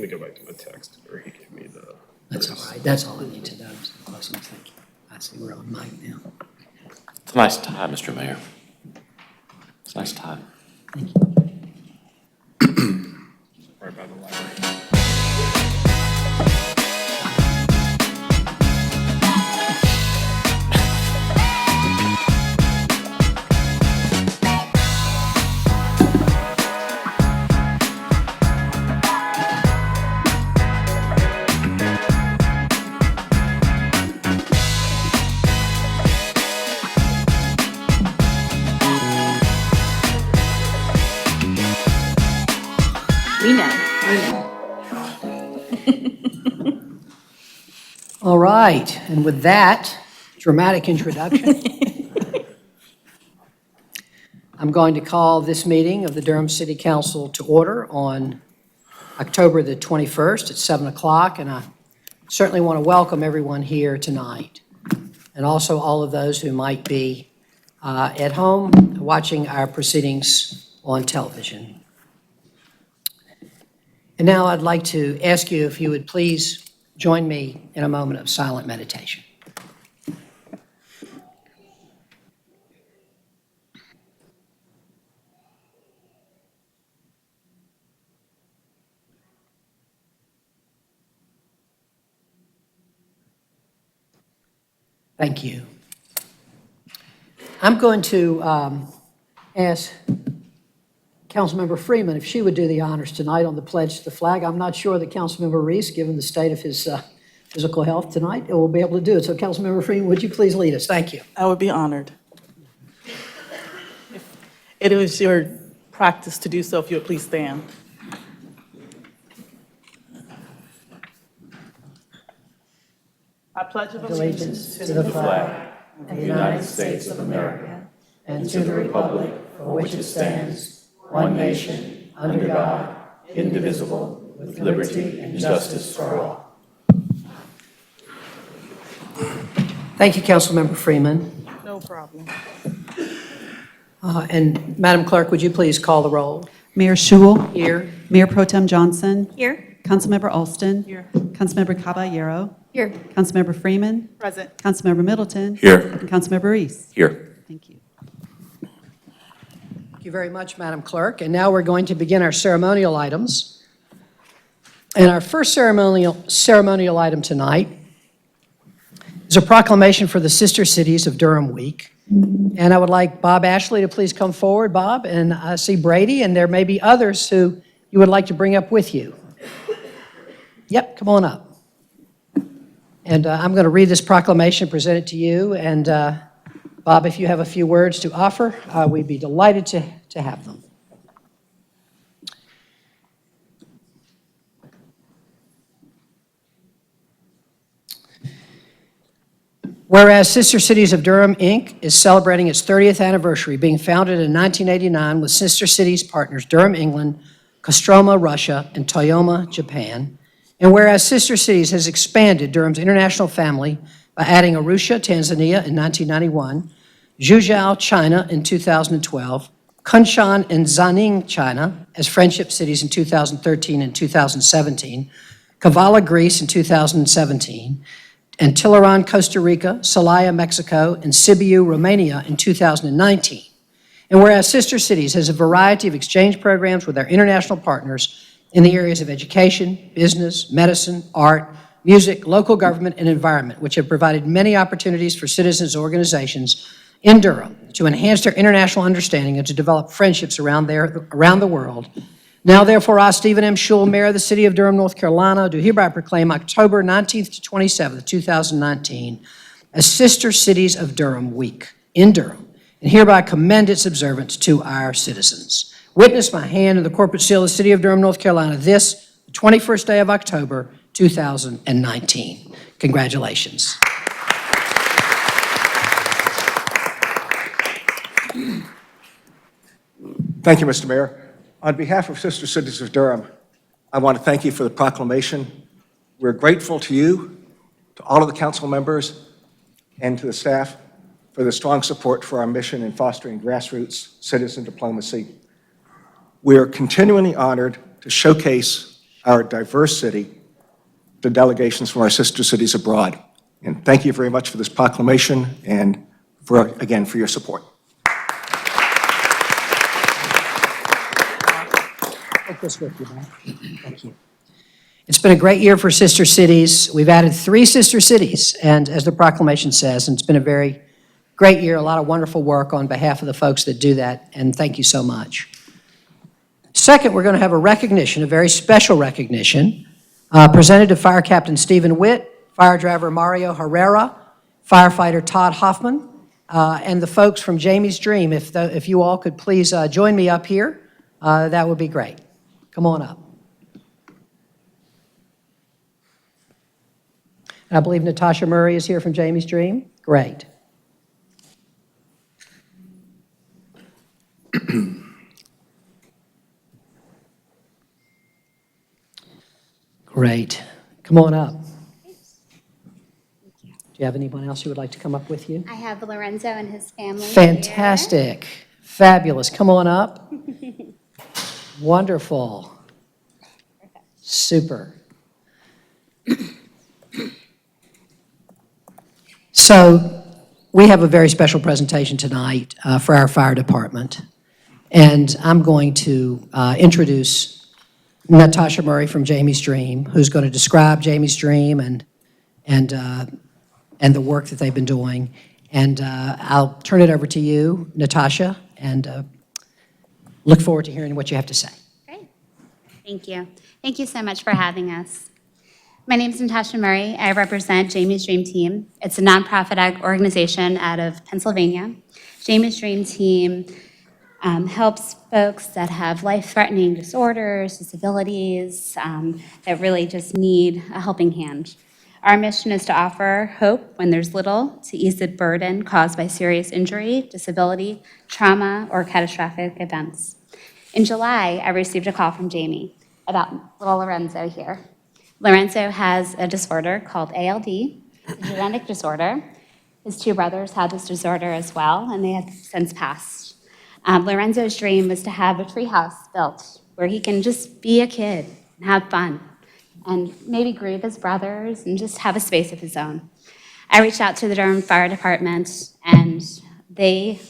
Let me go back to my text, or he gave me the. That's all right. That's all I need to know. Thank you. I see we're on mic now. It's a nice tie, Mr. Mayor. It's a nice tie. Thank you. Right by the library. We know. All right. And with that dramatic introduction, I'm going to call this meeting of the Durham City Council to order on October the 21st at 7 o'clock. And I certainly want to welcome everyone here tonight, and also all of those who might be at home watching our proceedings on television. And now I'd like to ask you if you would please join me in a moment of silent meditation. Thank you. I'm going to ask Councilmember Freeman if she would do the honors tonight on the pledge to the flag. I'm not sure that Councilmember Reese, given the state of his physical health tonight, will be able to do it. So Councilmember Freeman, would you please lead us? Thank you. I would be honored. It is your practice to do so, if you would please stand. I pledge Allegiance to the flag of the United States of America and to the republic for which it stands, one nation, under God, indivisible, with liberty and justice for all. Thank you, Councilmember Freeman. No problem. And Madam Clerk, would you please call the roll? Mayor Schewel. Here. Mayor Pro Tem Johnson. Here. Councilmember Alston. Here. Councilmember Caballero. Here. Councilmember Freeman. Present. Councilmember Middleton. Here. And Councilmember Reese. Here. Thank you. Thank you very much, Madam Clerk. And now we're going to begin our ceremonial items. And our first ceremonial item tonight is a proclamation for the Sister Cities of Durham Week. And I would like Bob Ashley to please come forward, Bob, and I see Brodie, and there may be others who you would like to bring up with you. Yep, come on up. And I'm going to read this proclamation, present it to you, and Bob, if you have a few words to offer, we'd be delighted to have them. Whereas Sister Cities of Durham, Inc. is celebrating its 30th anniversary, being founded in 1989 with Sister Cities partners Durham, England, Kostroma, Russia, and Toyoma, Japan. And whereas Sister Cities has expanded Durham's international family by adding Arusha, Tanzania in 1991, Zhuzhou, China in 2012, Kunshan and Zaning, China as friendship cities in 2013 and 2017, Kavala, Greece in 2017, and Tiburon, Costa Rica, Celaya, Mexico, and Sibiu, Romania in 2019. And whereas Sister Cities has a variety of exchange programs with our international partners in the areas of education, business, medicine, art, music, local government, and environment, which have provided many opportunities for citizens and organizations in Durham to enhance their international understanding and to develop friendships around the world. Now, therefore, I, Stephen M. Schewel, Mayor of the City of Durham, North Carolina, do hereby proclaim October 19th to 27th, 2019 as Sister Cities of Durham Week in Durham, and hereby commend its observance to our citizens. Witness my hand in the corporate seal of the City of Durham, North Carolina, this, the 21st day of October, 2019. Congratulations. Thank you, Mr. Mayor. On behalf of Sister Cities of Durham, I want to thank you for the proclamation. We're grateful to you, to all of the council members, and to the staff for the strong support for our mission in fostering grassroots citizen diplomacy. We are continually honored to showcase our diverse city to delegations from our sister cities abroad. And thank you very much for this proclamation and again, for your support. Take this with you, man. Thank you. It's been a great year for sister cities. We've added 3 sister cities, and as the proclamation says, and it's been a very great year, a lot of wonderful work on behalf of the folks that do that, and thank you so much. Second, we're going to have a recognition, a very special recognition, presented to Fire Captain Stephen Witt, Fire Driver Mario Herrera, Firefighter Todd Hoffman, and the folks from Jamie's Dream. If you all could please join me up here, that would be great. Come on up. I believe Natasha Murray is here from Jamie's Dream. Great. Great. Come on up. Do you have anyone else who would like to come up with you? I have Lorenzo and his family here. Fantastic. Fabulous. Come on up. Wonderful. Super. So we have a very special presentation tonight for our fire department. And I'm going to introduce Natasha Murray from Jamie's Dream, who's going to describe Jamie's Dream and the work that they've been doing. And I'll turn it over to you, Natasha, and look forward to hearing what you have to say. Great. Thank you. Thank you so much for having us. My name is Natasha Murray. I represent Jamie's Dream Team. It's a nonprofit organization out of Pennsylvania. Jamie's Dream Team helps folks that have life-threatening disorders, disabilities, that really just need a helping hand. Our mission is to offer hope when there's little, to ease the burden caused by serious injury, disability, trauma, or catastrophic events. In July, I received a call from Jamie about little Lorenzo here. Lorenzo has a disorder called ALD, a genetic disorder. His 2 brothers had this disorder as well, and they have since passed. Lorenzo's dream was to have a treehouse built where he can just be a kid and have fun and maybe grieve his brothers and just have a space of his own. I reached out to the Durham Fire Department, and they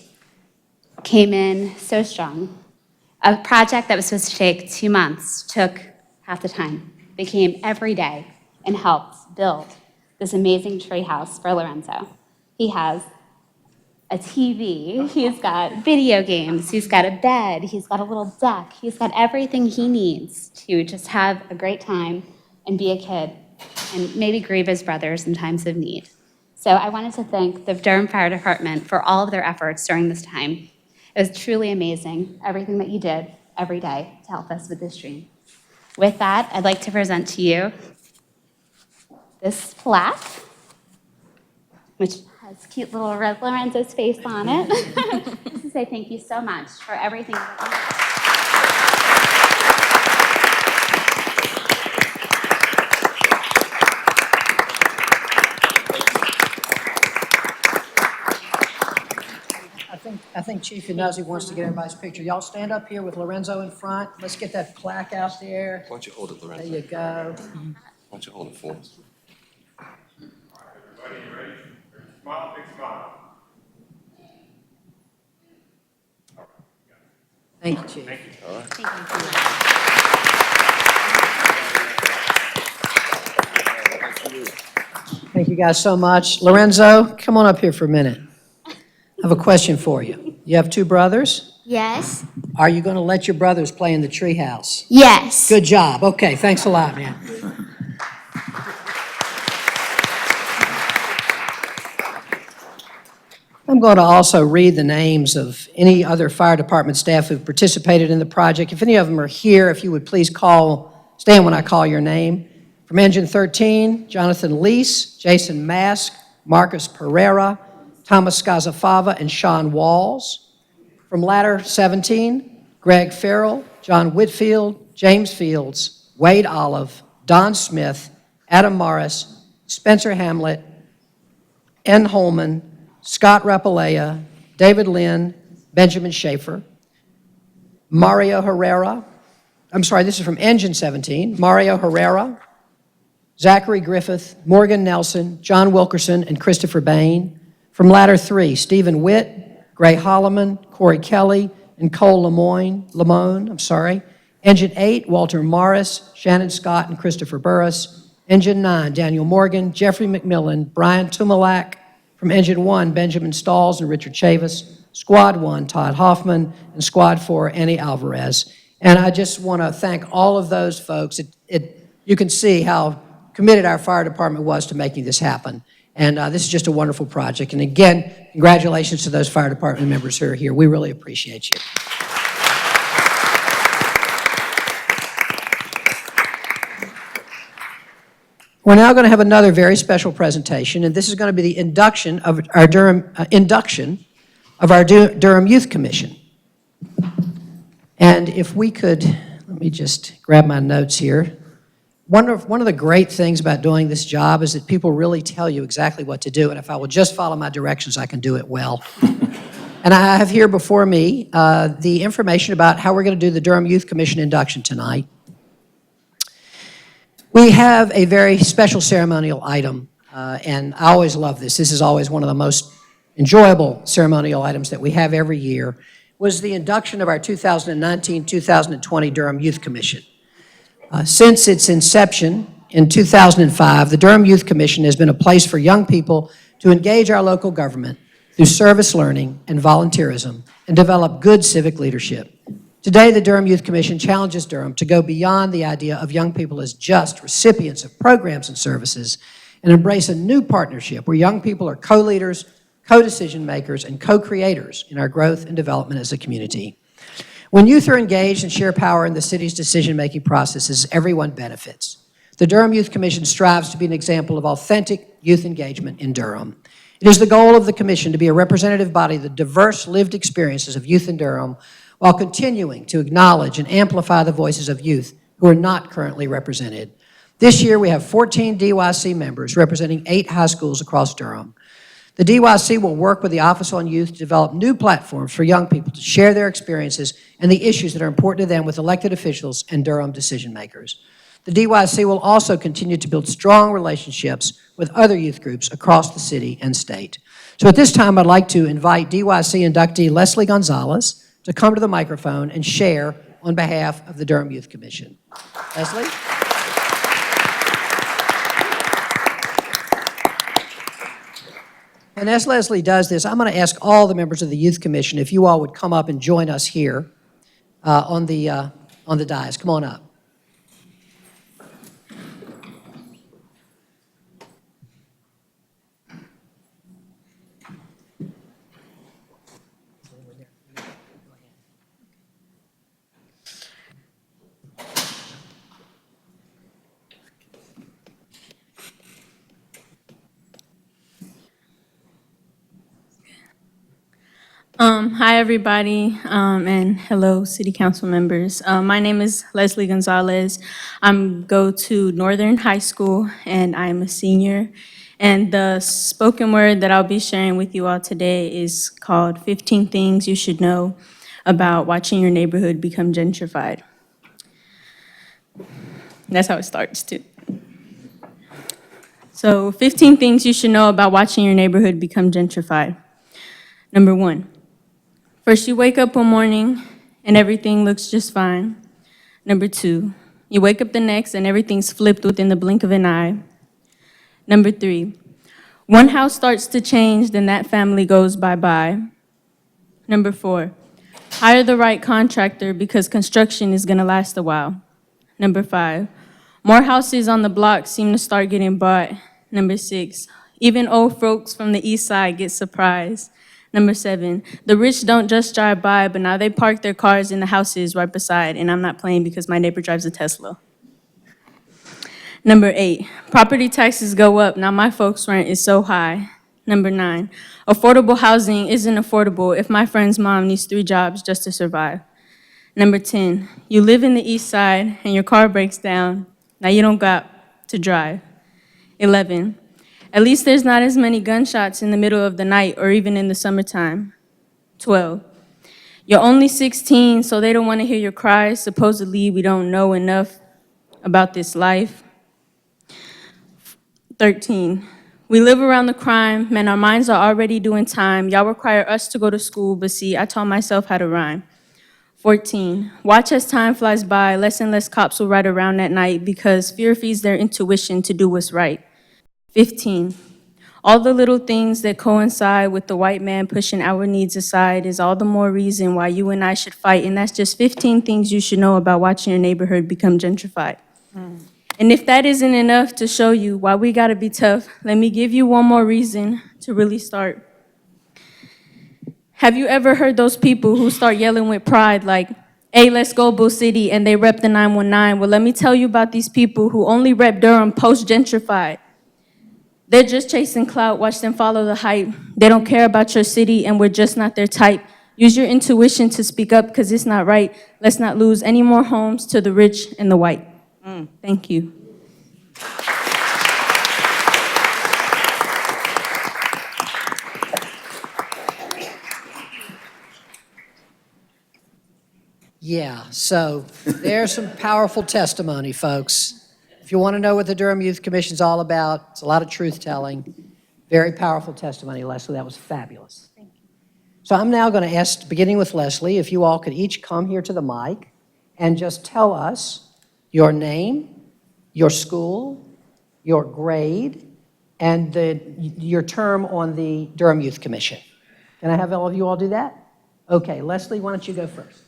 came in so strong. A project that was supposed to take 2 months took half the time. They came every day and helped build this amazing treehouse for Lorenzo. He has a TV, he's got video games, he's got a bed, he's got a little deck, he's got everything he needs to just have a great time and be a kid and maybe grieve his brothers in times of need. So I wanted to thank the Durham Fire Department for all of their efforts during this time. It was truly amazing, everything that you did every day to help us with this dream. With that, I'd like to present to you this plaque, which has cute little Lorenzo's face on it, just to say thank you so much for everything. I think Chief Iannuzzi wants to get everybody's picture. Y'all stand up here with Lorenzo in front. Let's get that plaque out there. Why don't you hold it, There Lorenzo? you go. Why don't you hold it for us? Everybody ready? Smile, big smile. Thank you, Chief. Thank you guys so much. Lorenzo, come on up here for a minute. I have a question for you. You have 2 brothers? Yes. Are you going to let your brothers play in the treehouse? Yes. Good job. Okay, thanks a lot, man. I'm going to also read the names of any other fire department staff who've participated in the project. If any of them are here, if you would please stand when I call your name. From Engine 13, Jonathan Lease, Jason Mask, Marcus Pereira, Thomas Scazafava, and Sean Walls. From Ladder 17, Greg Farrell, John Whitfield, James Fields, Wade Olive, Don Smith, Adam Morris, Spencer Hamlet, N. Holman, Scott Rapalea, David Lynn, Benjamin Schaefer, Mario Herrera, I'm sorry, this is from Engine 17, Mario Herrera, Zachary Griffith, Morgan Nelson, John Wilkerson, and Christopher Bain. From Ladder 3, Stephen Witt, Gray Holloman, Corey Kelly, and Cole Lamone. Engine 8, Walter Morris, Shannon Scott, and Christopher Burris. Engine 9, Daniel Morgan, Jeffrey McMillan, Brian Tumalak. From Engine 1, Benjamin Stalls and Richard Chavis. Squad 1, Todd Hoffman, and Squad 4, Annie Alvarez. And I just want to thank all of those folks. You can see how committed our fire department was to making this happen. And this is just a wonderful project. And again, congratulations to those fire department members who are here. We really appreciate you. We're now going to have another very special presentation, and this is going to be the induction of our Durham Youth Commission. And if we could, let me just grab my notes here. One of the great things about doing this job is that people really tell you exactly what to do, and if I will just follow my directions, I can do it well. And I have here before me the information about how we're going to do the Durham Youth Commission induction tonight. We have a very special ceremonial item, and I always love this. This is always one of the most enjoyable ceremonial items that we have every year, was the induction of our 2019-2020 Durham Youth Commission. Since its inception in 2005, the Durham Youth Commission has been a place for young people to engage our local government through service learning and volunteerism and develop good civic leadership. Today, the Durham Youth Commission challenges Durham to go beyond the idea of young people as just recipients of programs and services and embrace a new partnership where young people are co-leaders, co-decision makers, and co-creators in our growth and development as a community. When youth are engaged and share power in the city's decision-making processes, everyone benefits. The Durham Youth Commission strives to be an example of authentic youth engagement in Durham. It is the goal of the Commission to be a representative body of the diverse lived experiences of youth in Durham while continuing to acknowledge and amplify the voices of youth who are not currently represented. This year, we have 14 DYC members representing 8 high schools across Durham. The DYC will work with the Office on Youth to develop new platforms for young people to share their experiences and the issues that are important to them with elected officials and Durham decision makers. The DYC will also continue to build strong relationships with other youth groups across the city and state. So at this time, I'd like to invite DYC inductee Leslie Gonzalez to come to the microphone and share on behalf of the Durham Youth Commission. Leslie? And as Leslie does this, I'm going to ask all the members of the Youth Commission if you all would come up and join us here on the dais. Come on up. Hi, everybody, and hello, City Council members. My name is Leslie Gonzalez. I go to Northern High School, and I'm a senior. And the spoken word that I'll be sharing with you all today is called 15 Things You Should Know About Watching Your Neighborhood Become Gentrified. That's how it starts, too. So, 15 things you should know about watching your neighborhood become gentrified. Number 1. First, you wake up one morning and everything looks just fine. Number 2, you wake up the next and everything's flipped within the blink of an eye. Number 3, one house starts to change, then that family goes bye-bye. Number 4, hire the right contractor because construction is gonna last a while. Number 5, more houses on the block seem to start getting bought. Number 6, even old folks from the east side get surprised. Number 7, the rich don't just drive by, but now they park their cars in the houses right beside, and I'm not playing because my neighbor drives a Tesla. Number 8, property taxes go up, now my folks' rent is so high. Number 9, affordable housing isn't affordable if my friend's mom needs 3 jobs just to survive. Number 10, you live in the east side and your car breaks down, now you don't got to drive. 11, at least there's not as many gunshots in the middle of the night or even in the summertime. 12, You're only 16, so they don't want to hear your cries. Supposedly, we don't know enough about this life. 13, we live around the crime. Man, our minds are already doing time. Y'all require us to go to school, but see, I taught myself how to rhyme. 14, watch as time flies by. Less and less cops will ride around at night because fear feeds their intuition to do what's right. 15, all the little things that coincide with the white man pushing our needs aside is all the more reason why you and I should fight. And that's just 15 things you should know about watching your neighborhood become gentrified. And if that isn't enough to show you why we gotta be tough, let me give you one more reason to really start. Have you ever heard those people who start yelling with pride like, hey, let's go Bull City, and they rep the 919? Well, let me tell you about these people who only rep Durham post-gentrified. They're just chasing clout, watch them follow the hype. They don't care about your city, and we're just not their type. Use your intuition to speak up, because it's not right. Let's not lose any more homes to the rich and the white. Thank you. Yeah, so there's some powerful testimony, folks. If you want to know what the Durham Youth Commission's all about, it's a lot of truth-telling. Very powerful testimony, Leslie. That was fabulous. Thank you. So I'm now going to ask, beginning with Leslie, if you all could each come here to the mic and just tell us your name, your school, your grade, and your term on the Durham Youth Commission. Can I have all of you all do that? Okay, Leslie, why don't you go first?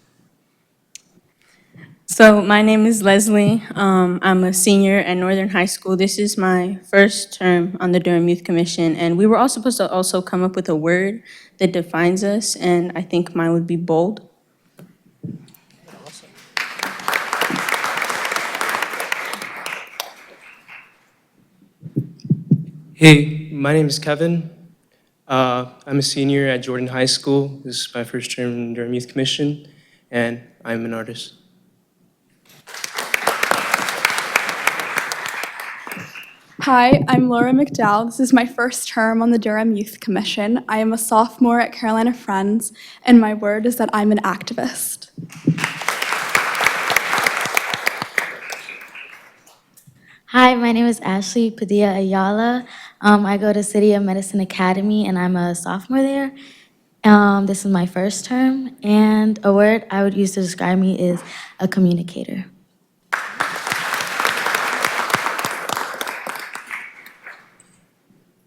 So my name is Leslie. I'm a senior at Northern High School. This is my first term on the Durham Youth Commission, and we were all supposed to also come up with a word that defines us, and I think mine would be bold. Hey, my name is Kevin. I'm a senior at Jordan High School. This is my first term in Durham Youth Commission, and I'm an artist. Hi, I'm Laura McDowell. This is my first term on the Durham Youth Commission. I am a sophomore at Carolina Friends, and my word is that I'm an activist. Hi, my name is Ashley Padilla Ayala. I go to City of Medicine Academy, and I'm a sophomore there. This is my first term, and a word I would use to describe me is a communicator.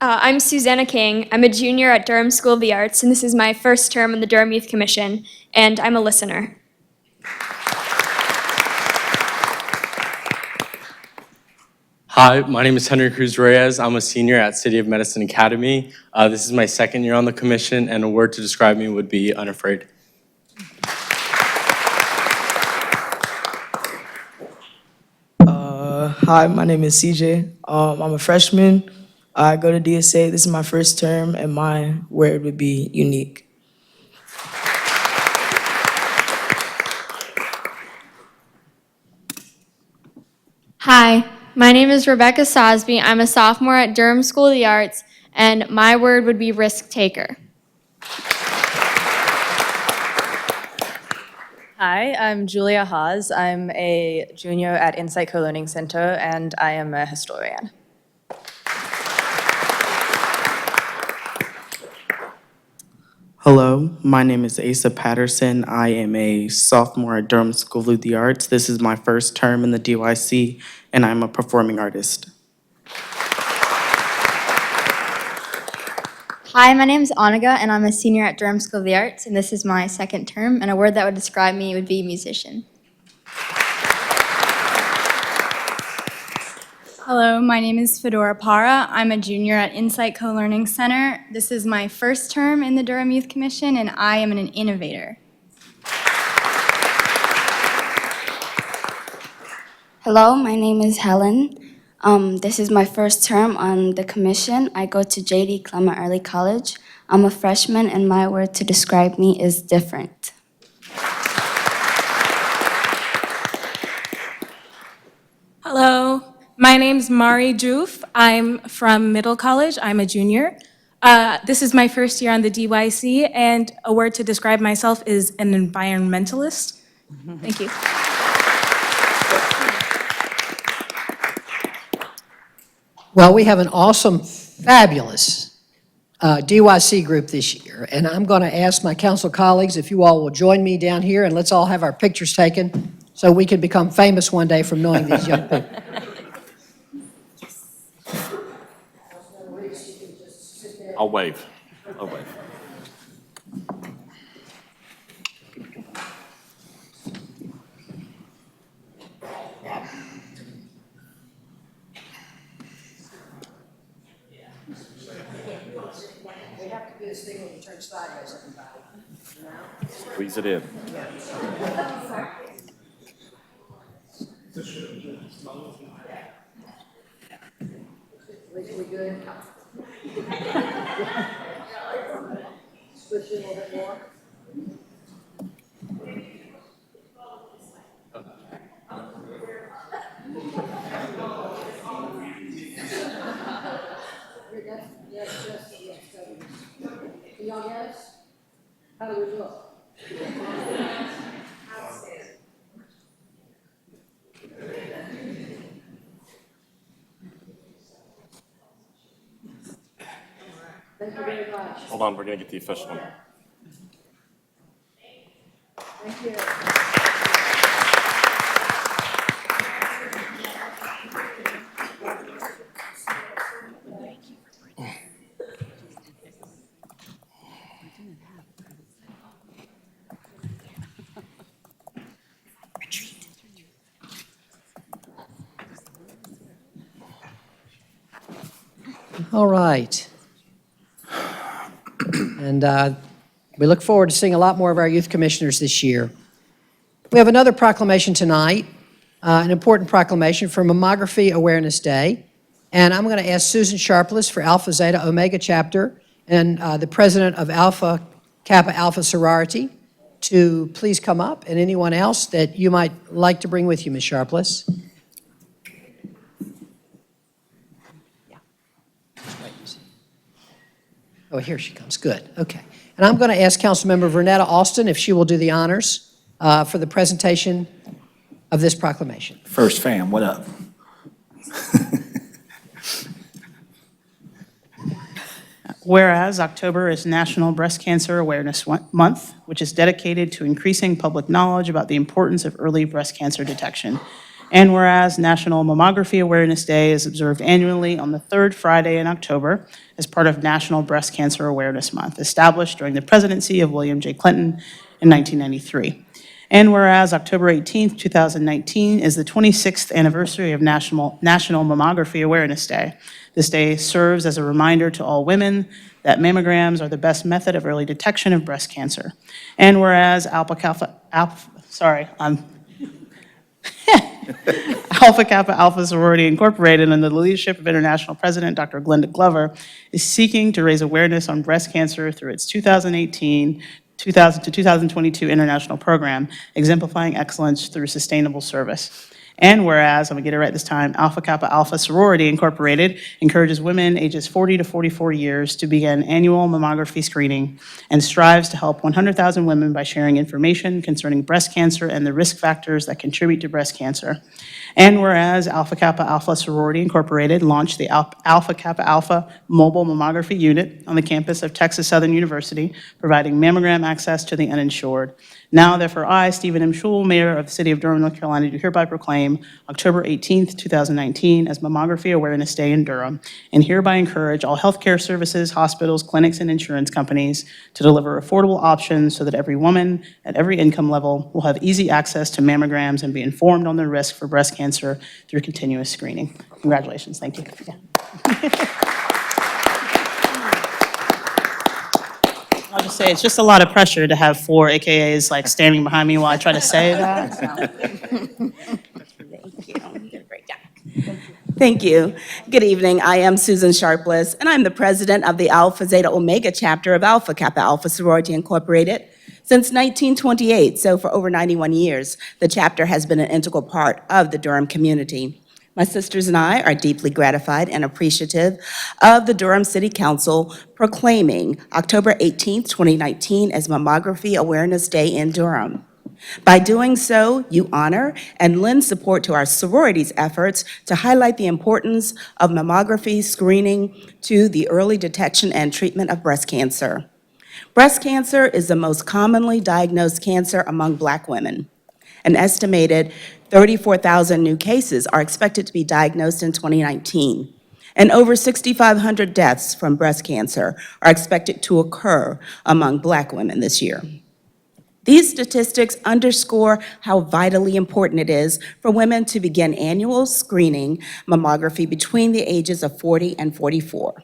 I'm Susanna King. I'm a junior at Durham School of the Arts, and this is my first term on the Durham Youth Commission, and I'm a listener. Hi, my name is Henry Cruz Reyes. I'm a senior at City of Medicine Academy. This is my second year on the commission, and a word to describe me would be unafraid. Hi, my name is CJ. I'm a freshman. I go to DSA. This is my first term, and my word would be unique. Hi, my name is Rebecca Sosby. I'm a sophomore at Durham School of the Arts, and my word would be risk taker. Hi, I'm Julia Haas. I'm a junior at Insight Co-Learning Center, and I am a historian. Hello, my name is Asa Patterson. I am a sophomore at Durham School of the Arts. This is my first term in the DYC, and I'm a performing artist. Hi, my name is Anaga, and I'm a senior at Durham School of the Arts, and this is my second term, and a word that would describe me would be musician. Hello, my name is Fedora Para. I'm a junior at Insight Co-Learning Center. This is my first term in the Durham Youth Commission, and I am an innovator. Hello, my name is Helen. This is my first term on the commission. I go to J.D. Clement Early College. I'm a freshman, and my word to describe me is different. Hello, my name's Mari Joof. I'm from Middle College. I'm a junior. This is my first year on the DYC, and a word to describe myself is an environmentalist. Thank you. Well, we have an awesome, fabulous DYC group this year, and I'm going to ask my council colleagues if you all will join me down here, and let's all have our pictures taken so we can become famous one day from knowing these young people. I'll wave. I'll wave. We have to do this thing when you turn sideways, everybody. Squeeze it in. We good? Switch it a little bit more. Young yes? How do we look? Thank you very much. Hold on, we're gonna get the official one. Thank you. All right. And we look forward to seeing a lot more of our youth commissioners this year. We have another proclamation tonight, an important proclamation for Mammography Awareness Day. And I'm going to ask Susan Sharpless for Alpha Zeta Omega Chapter and the president of Alpha Kappa Alpha Sorority to please come up, and anyone else that you might like to bring with you, Ms. Sharpless. Oh, here she comes. Good. Okay. And I'm going to ask Councilmember Vernetta Austin if she will do the honors for the presentation of this proclamation. First fam, what up? Whereas October is National Breast Cancer Awareness Month, which is dedicated to increasing public knowledge about the importance of early breast cancer detection. And whereas National Mammography Awareness Day is observed annually on the third Friday in October as part of National Breast Cancer Awareness Month, established during the presidency of William J. Clinton in 1993. And whereas October 18th, 2019 is the 26th anniversary of National Mammography Awareness Day. This day serves as a reminder to all women that mammograms are the best method of early detection of breast cancer. And whereas Alpha Kappa Alpha Sorority Incorporated, under the leadership of International President Dr. Glenda Glover, is seeking to raise awareness on breast cancer through its 2018 to 2022 international program, exemplifying excellence through sustainable service. And whereas, I'm gonna get it right this time, Alpha Kappa Alpha Sorority Incorporated encourages women ages 40 to 44 years to begin annual mammography screening and strives to help 100,000 women by sharing information concerning breast cancer and the risk factors that contribute to breast cancer. And whereas Alpha Kappa Alpha Sorority Incorporated launched the Alpha Kappa Alpha Mobile Mammography Unit on the campus of Texas Southern University, providing mammogram access to the uninsured. Now, therefore, I, Stephen M. Schul, Mayor of the City of Durham, North Carolina, do hereby proclaim October 18th, 2019 as Mammography Awareness Day in Durham, and hereby encourage all healthcare services, hospitals, clinics, and insurance companies to deliver affordable options so that every woman at every income level will have easy access to mammograms and be informed on the risk for breast cancer through continuous screening. Congratulations. Thank you. Yeah. I'll just say, it's just a lot of pressure to have 4 AKAs like standing behind me while I try to say that. Thank you. You did a great job. Thank you. Good evening. I am Susan Sharpless, and I'm the president of the Alpha Zeta Omega chapter of Alpha Kappa Alpha Sorority Incorporated. Since 1928, so for over 91 years, the chapter has been an integral part of the Durham community. My sisters and I are deeply gratified and appreciative of the Durham City Council proclaiming October 18th, 2019 as Mammography Awareness Day in Durham. By doing so, you honor and lend support to our sororities' efforts to highlight the importance of mammography screening to the early detection and treatment of breast cancer. Breast cancer is the most commonly diagnosed cancer among Black women. An estimated 34,000 new cases are expected to be diagnosed in 2019, and over 6,500 deaths from breast cancer are expected to occur among Black women this year. These statistics underscore how vitally important it is for women to begin annual screening mammography between the ages of 40 and 44.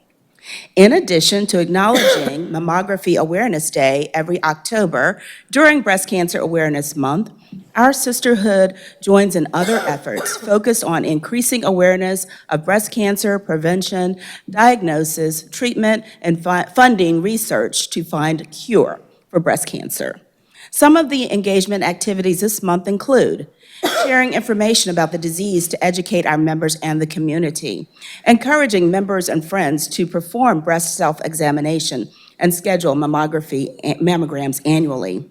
In addition to acknowledging Mammography Awareness Day every October during Breast Cancer Awareness Month, our sisterhood joins in other efforts focused on increasing awareness of breast cancer prevention, diagnosis, treatment, and funding research to find a cure for breast cancer. Some of the engagement activities this month include sharing information about the disease to educate our members and the community, encouraging members and friends to perform breast self-examination and schedule mammograms annually.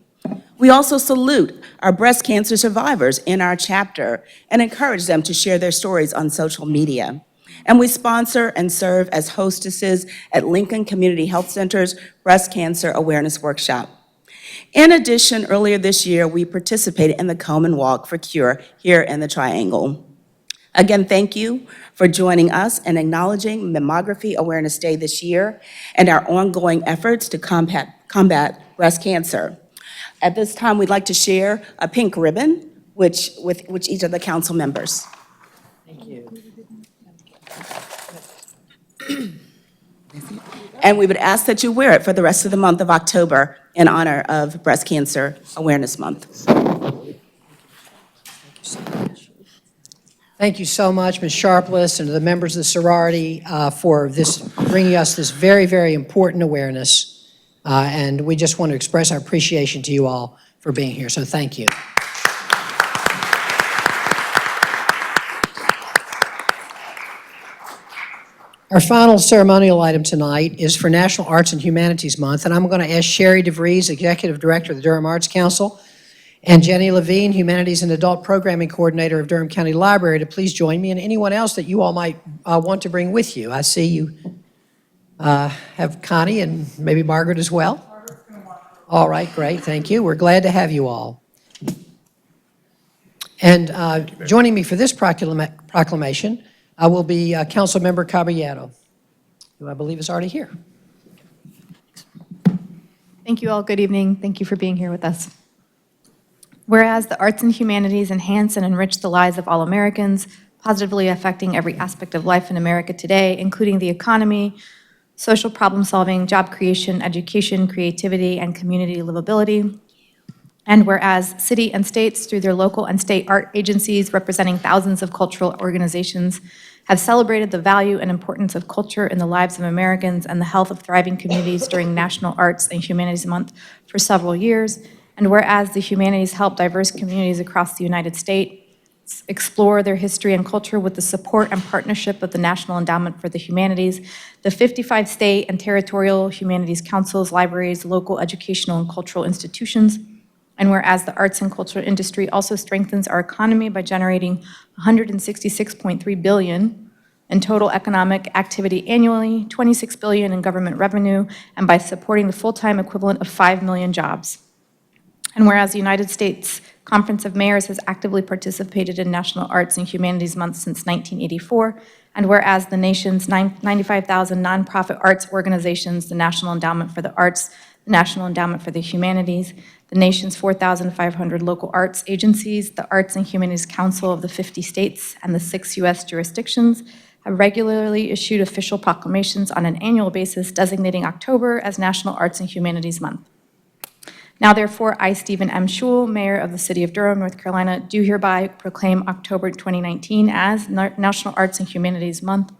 We also salute our breast cancer survivors in our chapter and encourage them to share their stories on social media. And we sponsor and serve as hostesses at Lincoln Community Health Center's Breast Cancer Awareness Workshop. In addition, earlier this year, we participated in the Komen Walk for Cure here in the Triangle. Again, thank you for joining us and acknowledging Mammography Awareness Day this year and our ongoing efforts to combat breast cancer. At this time, we'd like to share a pink ribbon with each of the council members. Thank you. And we would ask that you wear it for the rest of the month of October in honor of Breast Cancer Awareness Month. Thank you so much, Ms. Sharpless, and to the members of the sorority for bringing us this very, very important awareness. And we just want to express our appreciation to you all for being here, so thank you. Our final ceremonial item tonight is for National Arts and Humanities Month, and I'm going to ask Sherry DeVries, Executive Director of the Durham Arts Council, and Jenny Levine, Humanities and Adult Programming Coordinator of Durham County Library, to please join me, and anyone else that you all might want to bring with you. I see you have Connie and maybe Margaret as well. All right, great, thank you. We're glad to have you all. And joining me for this proclamation will be Councilmember Caballero, who I believe is already here. Thank you all. Good evening. Thank you for being here with us. Whereas the arts and humanities enhance and enrich the lives of all Americans, positively affecting every aspect of life in America today, including the economy, social problem solving, job creation, education, creativity, and community livability. And whereas city and states, through their local and state art agencies representing thousands of cultural organizations, have celebrated the value and importance of culture in the lives of Americans and the health of thriving communities during National Arts and Humanities Month for several years. And whereas the humanities help diverse communities across the United States explore their history and culture with the support and partnership of the National Endowment for the Humanities, the 55 state and territorial humanities councils, libraries, local educational and cultural institutions. And whereas the arts and culture industry also strengthens our economy by generating $166.3 billion in total economic activity annually, $26 billion in government revenue, and by supporting the full-time equivalent of 5 million jobs. And whereas the United States Conference of Mayors has actively participated in National Arts and Humanities Month since 1984, and whereas the nation's 95,000 nonprofit arts organizations, the National Endowment for the Arts, the National Endowment for the Humanities, the nation's 4,500 local arts agencies, the Arts and Humanities Council of the 50 states, and the 6 U.S. jurisdictions have regularly issued official proclamations on an annual basis designating October as National Arts and Humanities Month. Now therefore, I, Stephen M. Schewel, Mayor of the City of Durham, North Carolina, do hereby proclaim October 2019 as National Arts and Humanities Month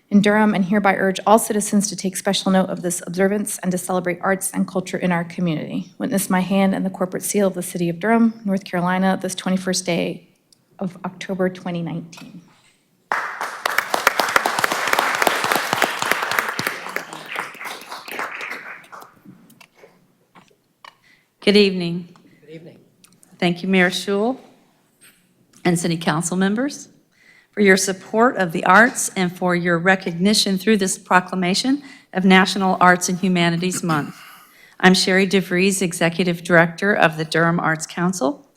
in Durham, and hereby urge all citizens to take special note of this observance and to celebrate arts and culture in our community. Witness my hand and the corporate seal of the City of Durham, North Carolina, this 21st day of October 2019. Good evening. Good evening. Thank you, Mayor Schul and City Council members, for your support of the arts and for your recognition through this proclamation of National Arts and Humanities Month. I'm Sherry DeVries, Executive Director of the Durham Arts Council.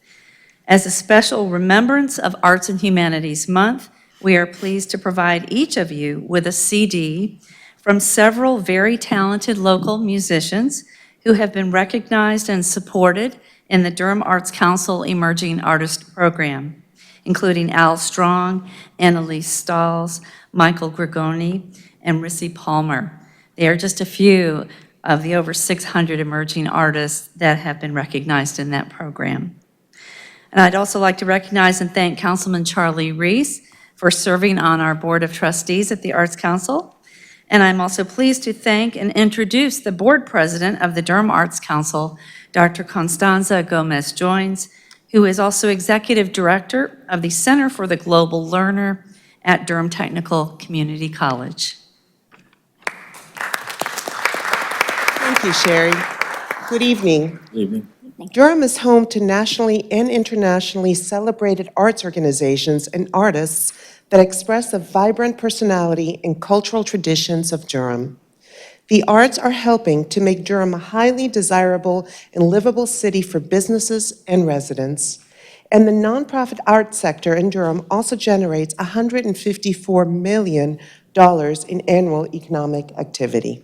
As a special remembrance of Arts and Humanities Month, we are pleased to provide each of you with a CD from several very talented local musicians who have been recognized and supported in the Durham Arts Council Emerging Artist Program, including Al Strong, Annalise Stalls, Michael Grigoni, and Rissy Palmer. They are just a few of the over 600 emerging artists that have been recognized in that program. And I'd also like to recognize and thank Councilman Charlie Reese for serving on our Board of Trustees at the Arts Council. And I'm also pleased to thank and introduce the Board President of the Durham Arts Council, Dr. Constanza Gomez-Joins, who is also Executive Director of the Center for the Global Learner at Durham Technical Community College. Thank you, Sherry. Good evening. Good evening. Durham is home to nationally and internationally celebrated arts organizations and artists that express the vibrant personality and cultural traditions of Durham. The arts are helping to make Durham a highly desirable and livable city for businesses and residents. And the nonprofit art sector in Durham also generates $154 million in annual economic activity.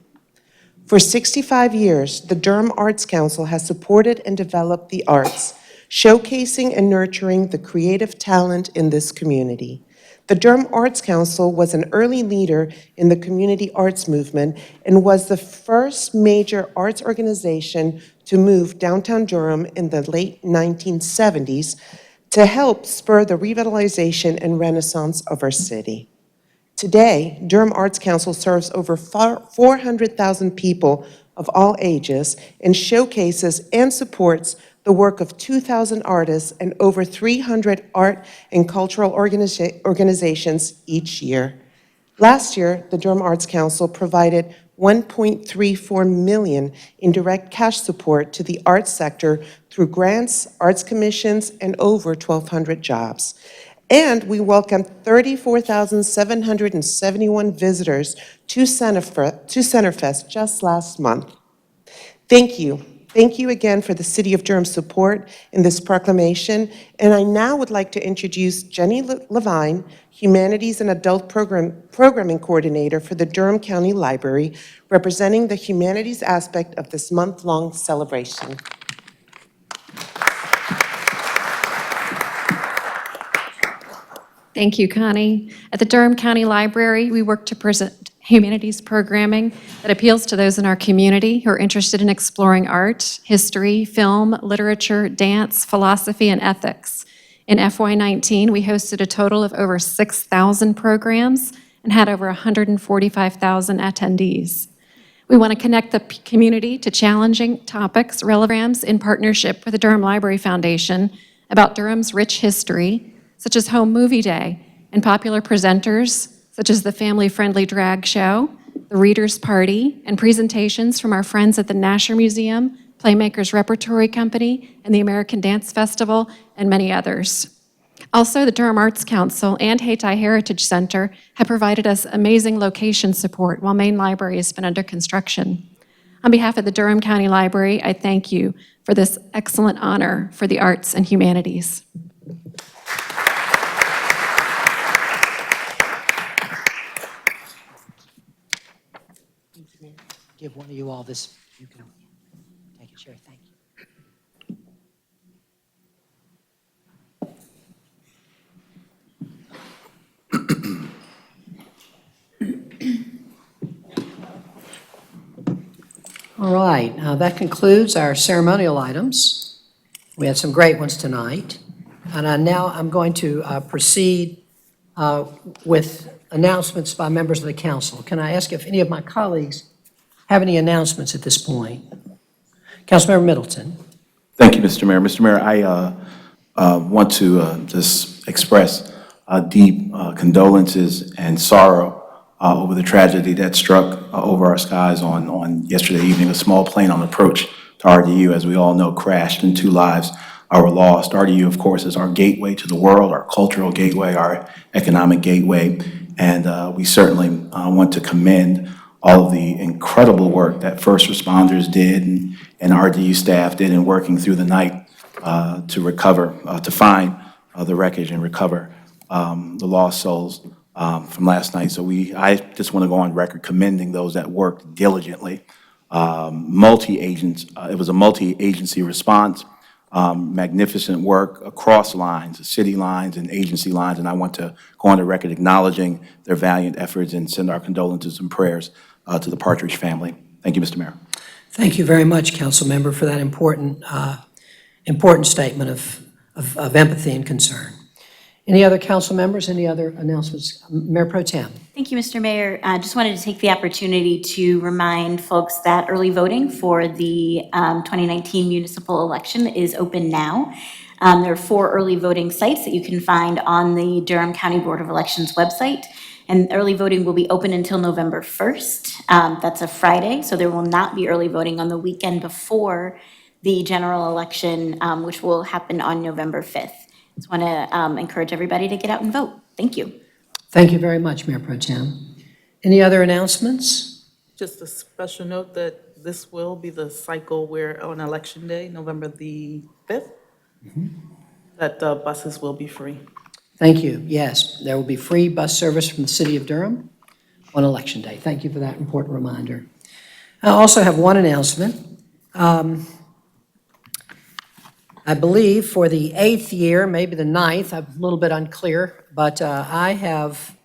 For 65 years, the Durham Arts Council has supported and developed the arts, showcasing and nurturing the creative talent in this community. The Durham Arts Council was an early leader in the community arts movement and was the first major arts organization to move downtown Durham in the late 1970s to help spur the revitalization and renaissance of our city. Today, Durham Arts Council serves over 400,000 people of all ages and showcases and supports the work of 2,000 artists and over 300 art and cultural organizations each year. Last year, the Durham Arts Council provided $1.34 million in direct cash support to the arts sector through grants, arts commissions, and over 1,200 jobs. And we welcomed 34,771 visitors to Centerfest just last month. Thank you. Thank you again for the City of Durham's support in this proclamation. And I now would like to introduce Jenny Levine, Humanities and Adult Programming Coordinator for the Durham County Library, representing the humanities aspect of this month-long celebration. Thank you, Connie. At the Durham County Library, we work to present humanities programming that appeals to those in our community who are interested in exploring art, history, film, literature, dance, philosophy, and ethics. In FY19, we hosted a total of over 6,000 programs and had over 145,000 attendees. We want to connect the community to challenging topics, relevant in partnership with the Durham Library Foundation about Durham's rich history, such as Home Movie Day, and popular presenters, such as the family-friendly drag show, the Reader's Party, and presentations from our friends at the Nasher Museum, Playmakers Repertory Company, and the American Dance Festival, and many others. Also, the Durham Arts Council and Hayti Heritage Center have provided us amazing location support while Main Library has been under construction. On behalf of the Durham County Library, I thank you for this excellent honor for the arts and humanities. Give one of you all this. You can take it, Sherry. Thank you. All right, that concludes our ceremonial items. We had some great ones tonight. And I'm going to proceed with announcements by members of the council. Can I ask if any of my colleagues have any announcements at this point? Councilmember Middleton. Thank you, Mr. Mayor. Mr. Mayor, I want to just express deep condolences and sorrow over the tragedy that struck over our skies on yesterday evening. A small plane on approach to RDU, as we all know, crashed and 2 lives were lost. RDU, of course, is our gateway to the world, our cultural gateway, our economic gateway, and we certainly want to commend all of the incredible work that first responders did and RDU staff did in working through the night to recover, to find the wreckage and recover the lost souls from last night. So I just want to go on record commending those that worked diligently. It was a multi-agency response, magnificent work across lines, city lines and agency lines, and I want to go on the record acknowledging their valiant efforts and send our condolences and prayers to the Partridge family. Thank you, Mr. Mayor. Thank you very much, Council Member, for that important statement of empathy and concern. Any other council members, any other announcements? Mayor Pro Tem. Thank you, Mr. Mayor. Just wanted to take the opportunity to remind folks that early voting for the 2019 municipal election is open now. There are 4 early voting sites that you can find on the Durham County Board of Elections website. And early voting will be open until November 1st. That's a Friday, so there will not be early voting on the weekend before the general election, which will happen on November 5th. Just want to encourage everybody to get out and vote. Thank you. Thank you very much, Mayor Pro Tem. Any other announcements? Just a special note that this will be the cycle where on Election Day, November the 5th, that buses will be free. Thank you. Yes, there will be free bus service from the city of Durham on Election Day. Thank you for that important reminder. I also have one announcement. I believe for the 8th year, maybe the 9th, I'm a little bit unclear, but I have,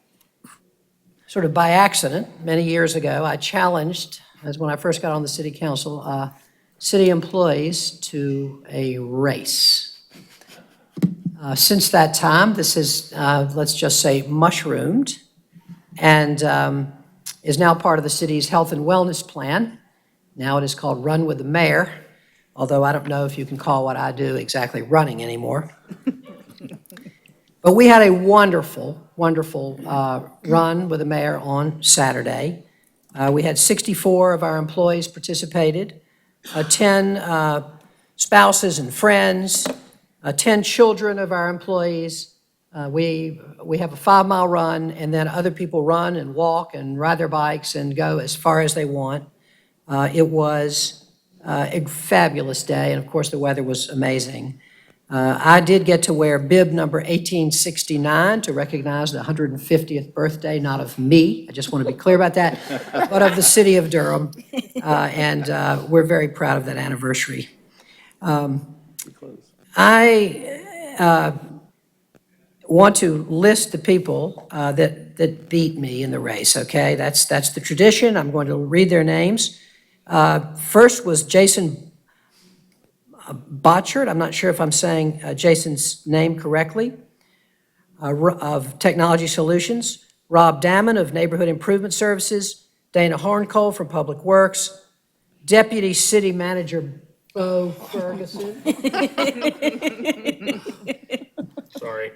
sort of by accident, many years ago, I challenged, as when I first got on the city council, city employees to a race. Since that time, this has, let's just say, mushroomed and is now part of the city's health and wellness plan. Now it is called Run with the Mayor, although I don't know if you can call what I do exactly running anymore. But we had a wonderful, wonderful run with the mayor on Saturday. We had 64 of our employees participated, 10 spouses and friends, 10 children of our employees. We have a 5-mile run, and then other people run and walk and ride their bikes and go as far as they want. It was a fabulous day, and of course the weather was amazing. I did get to wear bib number 1869 to recognize the 150th birthday, not of me, I just want to be clear about that, but of the city of Durham, and we're very proud of that anniversary. I want to list the people that beat me in the race, okay? That's the tradition. I'm going to read their names. First was Jason Botchard. I'm not sure if I'm saying Jason's name correctly, of Technology Solutions. Rob Damon of Neighborhood Improvement Services. Dana Horncole from Public Works. Deputy City Manager Bo Ferguson. Sorry.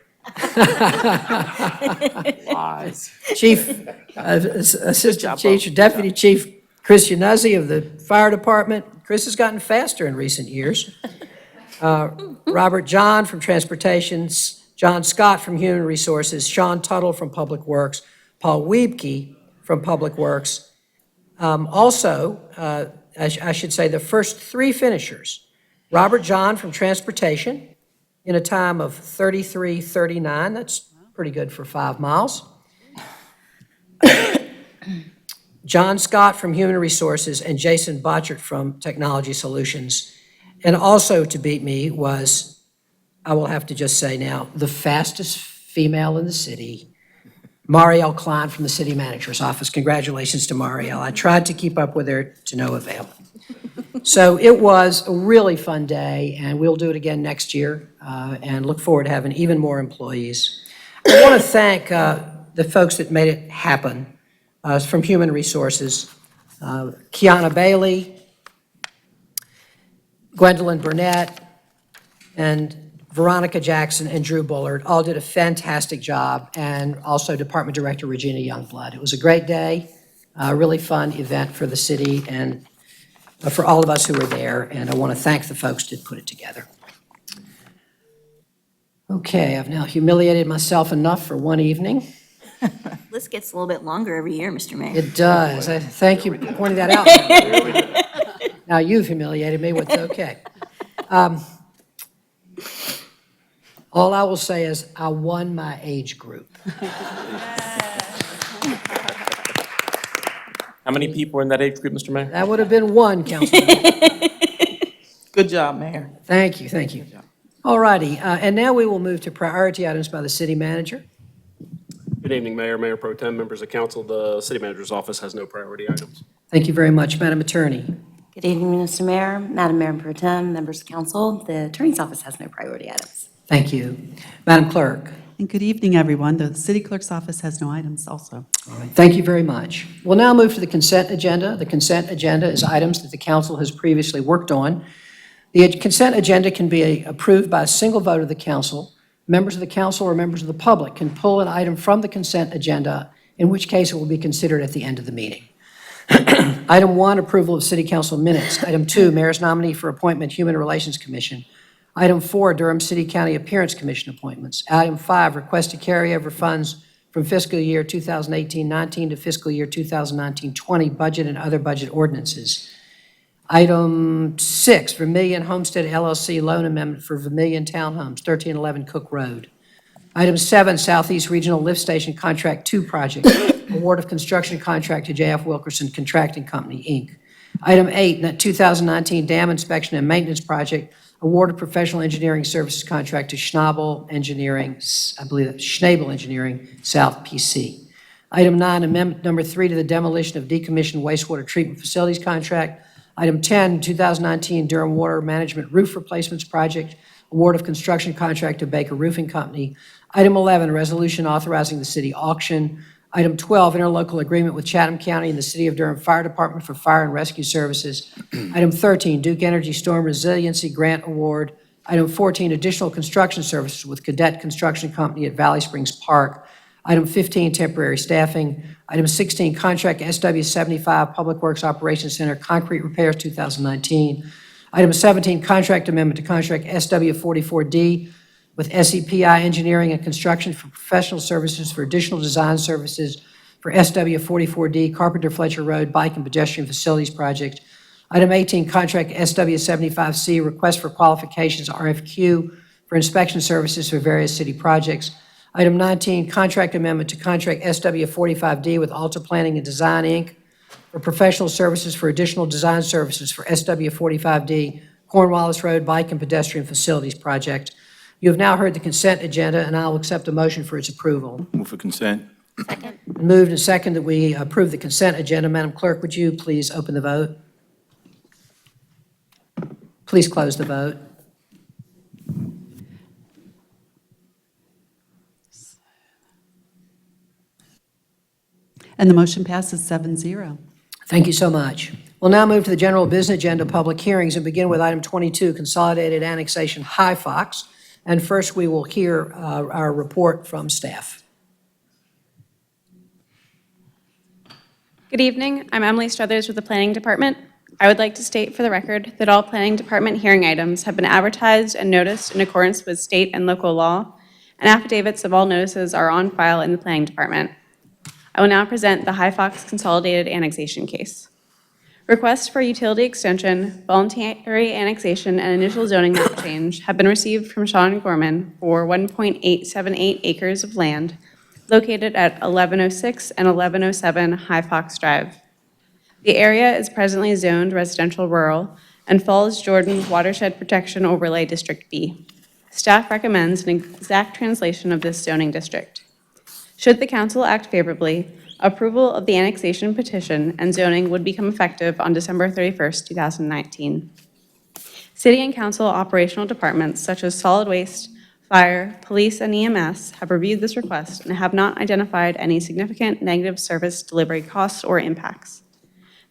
Lies. Assistant Chief, Deputy Chief Chris Yanuzzi of the Fire Department. Chris has gotten faster in recent years. Robert John from Transportation, John Scott from Human Resources, Sean Tuttle from Public Works, Paul Wiebke from Public Works. Also, I should say the first 3 finishers, Robert John from Transportation in a time of 33:39. That's pretty good for 5 miles. John Scott from Human Resources and Jason Botchert from Technology Solutions. And also to beat me was, I will have to just say now, the fastest female in the city, Marielle Klein from the City Manager's Office. Congratulations to Marielle. I tried to keep up with her to no avail. So it was a really fun day, and we'll do it again next year, and look forward to having even more employees. I want to thank the folks that made it happen. From Human Resources, Kiana Bailey, Gwendolyn Burnett, and Veronica Jackson and Drew Bullard all did a fantastic job, and also Department Director Regina Youngblood. It was a great day, a really fun event for the city, and for all of us who were there, and I want to thank the folks that put it together. Okay, I've now humiliated myself enough for one evening. List gets a little bit longer every year, Mr. Mayor. It does. Thank you for pointing that out. Now you've humiliated me, what's okay. All I will say is I won my age group. How many people are in that age group, Mr. Mayor? That would have been one, Councilman. Good job, Mayor. Thank you, thank you. All righty, and now we will move to priority items by the city manager. Good evening, Mayor, Mayor Pro Tem, members of council. The city manager's office has no priority items. Thank you very much, Madam Attorney. Good evening, Mr. Mayor, Madam Mayor Pro Tem, members of council. The attorney's office has no priority items. Thank you. Madam Clerk. And good evening, everyone. The city clerk's office has no items also. All right, thank you very much. We'll now move to the consent agenda. The consent agenda is items that the council has previously worked on. The consent agenda can be approved by a single vote of the council. Members of the council or members of the public can pull an item from the consent agenda, in which case it will be considered at the end of the meeting. Item 1, approval of city council minutes. Item 2, mayor's nominee for appointment, Human Relations Commission. Item 4, Durham City County Appearance Commission appointments. Item 5, request to carry over funds from fiscal year 2018-19 to fiscal year 2019-20 budget and other budget ordinances. Item 6, Vermillion Homestead LLC loan amendment for Vermillion Townhomes, 1311 Cook Road. Item 7, Southeast Regional Lift Station Contract 2 project, award of construction contract to J.F. Wilkerson Contracting Company, Inc. Item 8, 2019 dam inspection and maintenance project, award of professional engineering services contract to Schnabel Engineering, I believe that's Schnabel Engineering, South PC. Item 9, amendment number 3 to the demolition of decommissioned wastewater treatment facilities contract. Item 10, 2019 Durham Water Management Roof Replacements Project, award of construction contract to Baker Roofing Company. Item 11, resolution authorizing the city auction. Item 12, interlocal agreement with Chatham County and the City of Durham Fire Department for fire and rescue services. Item 13, Duke Energy Storm Resiliency Grant Award. Item 14, additional construction services with Cadet Construction Company at Valley Springs Park. Item 15, temporary staffing. Item 16, contract SW75 Public Works Operations Center concrete repairs 2019. Item 17, contract amendment to contract SW44D with SEPI Engineering and Construction for professional services for additional design services for SW44D Carpenter Fletcher Road Bike and Pedestrian Facilities Project. Item 18, contract SW75C request for qualifications RFQ for inspection services for various city projects. Item 19, contract amendment to contract SW45D with Alta Planning and Design, Inc. for professional services for additional design services for SW45D Cornwallis Road Bike and Pedestrian Facilities Project. You have now heard the consent agenda, and I'll accept a motion for its approval. Move for consent. Second. Moved and second that we approve the consent agenda. Madam Clerk, would you please open the vote? Please close the vote. And the motion passes 7-0. Thank you so much. We'll now move to the general business agenda, public hearings, and begin with item 22, Consolidated Annexation High Fox. And first, we will hear our report from staff. Good evening. I'm Emily Struthers with the Planning Department. I would like to state for the record that all Planning Department hearing items have been advertised and noticed in accordance with state and local law, and affidavits of all notices are on file in the Planning Department. I will now present the High Fox Consolidated Annexation case. Requests for utility extension, voluntary annexation, and initial zoning map change have been received from Sean Gorman for 1.878 acres of land located at 1106 and 1107 High Fox Drive. The area is presently zoned residential rural and Falls Jordan Watershed Protection Overlay District B. Staff recommends an exact translation of this zoning district. Should the council act favorably, approval of the annexation petition and zoning would become effective on December 31st, 2019. City and council operational departments such as solid waste, fire, police, and EMS have reviewed this request and have not identified any significant negative service delivery costs or impacts.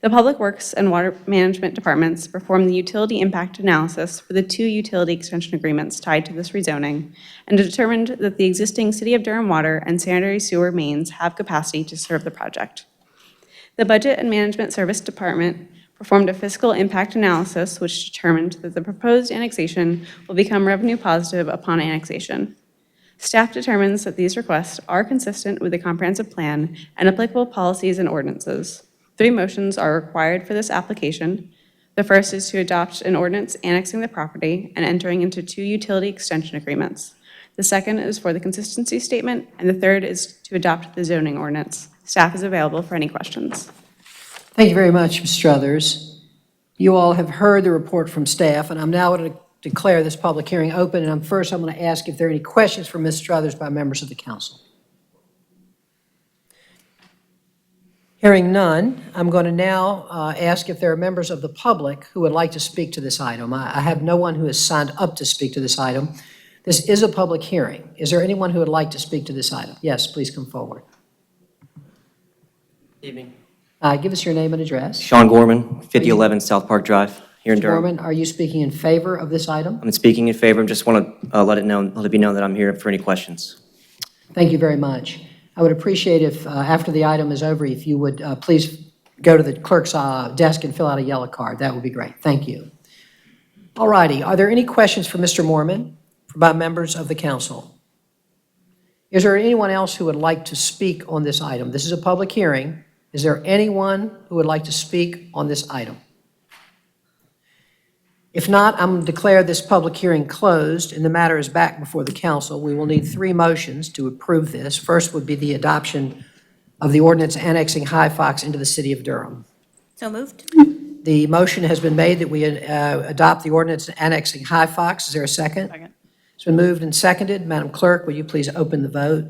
The Public Works and Water Management departments performed the utility impact analysis for the 2 utility extension agreements tied to this rezoning and determined that the existing City of Durham water and sanitary sewer mains have capacity to serve the project. The Budget and Management Service Department performed a fiscal impact analysis which determined that the proposed annexation will become revenue positive upon annexation. Staff determines that these requests are consistent with the comprehensive plan and applicable policies and ordinances. 3 motions are required for this application. The first is to adopt an ordinance annexing the property and entering into 2 utility extension agreements. The second is for the consistency statement, and the third is to adopt the zoning ordinance. Staff is available for any questions. Thank you very much, Ms. Struthers. You all have heard the report from staff, and I'm now going to declare this public hearing open. And I'm going to ask if there are any questions for Ms. Struthers by members of the council. Hearing none, I'm going to now ask if there are members of the public who would like to speak to this item. I have no one who has signed up to speak to this item. This is a public hearing. Is there anyone who would like to speak to this item? Yes, please come forward. Evening. Give us your name and address. Sean Gorman, 5011 South Park Drive, here in Mr. Durham. Gorman, are you speaking in favor of this item? I'm speaking in favor. I just want to let it be known that I'm here for any questions. Thank you very much. I would appreciate if, after the item is over, if you would please go to the clerk's desk and fill out a yellow card. That would be great. Thank you. All righty. Are there any questions for Mr. Moorman by members of the council? Is there anyone else who would like to speak on this item? This is a public hearing. Is there anyone who would like to speak on this item? If not, I'm going to declare this public hearing closed, and the matter is back before the council. We will need 3 motions to approve this. First would be the adoption of the ordinance annexing High Fox into the city of Durham. So moved. The motion has been made that we adopt the ordinance annexing High Fox. Is there a second? Second. It's been moved and seconded. Madam Clerk, will you please open the vote?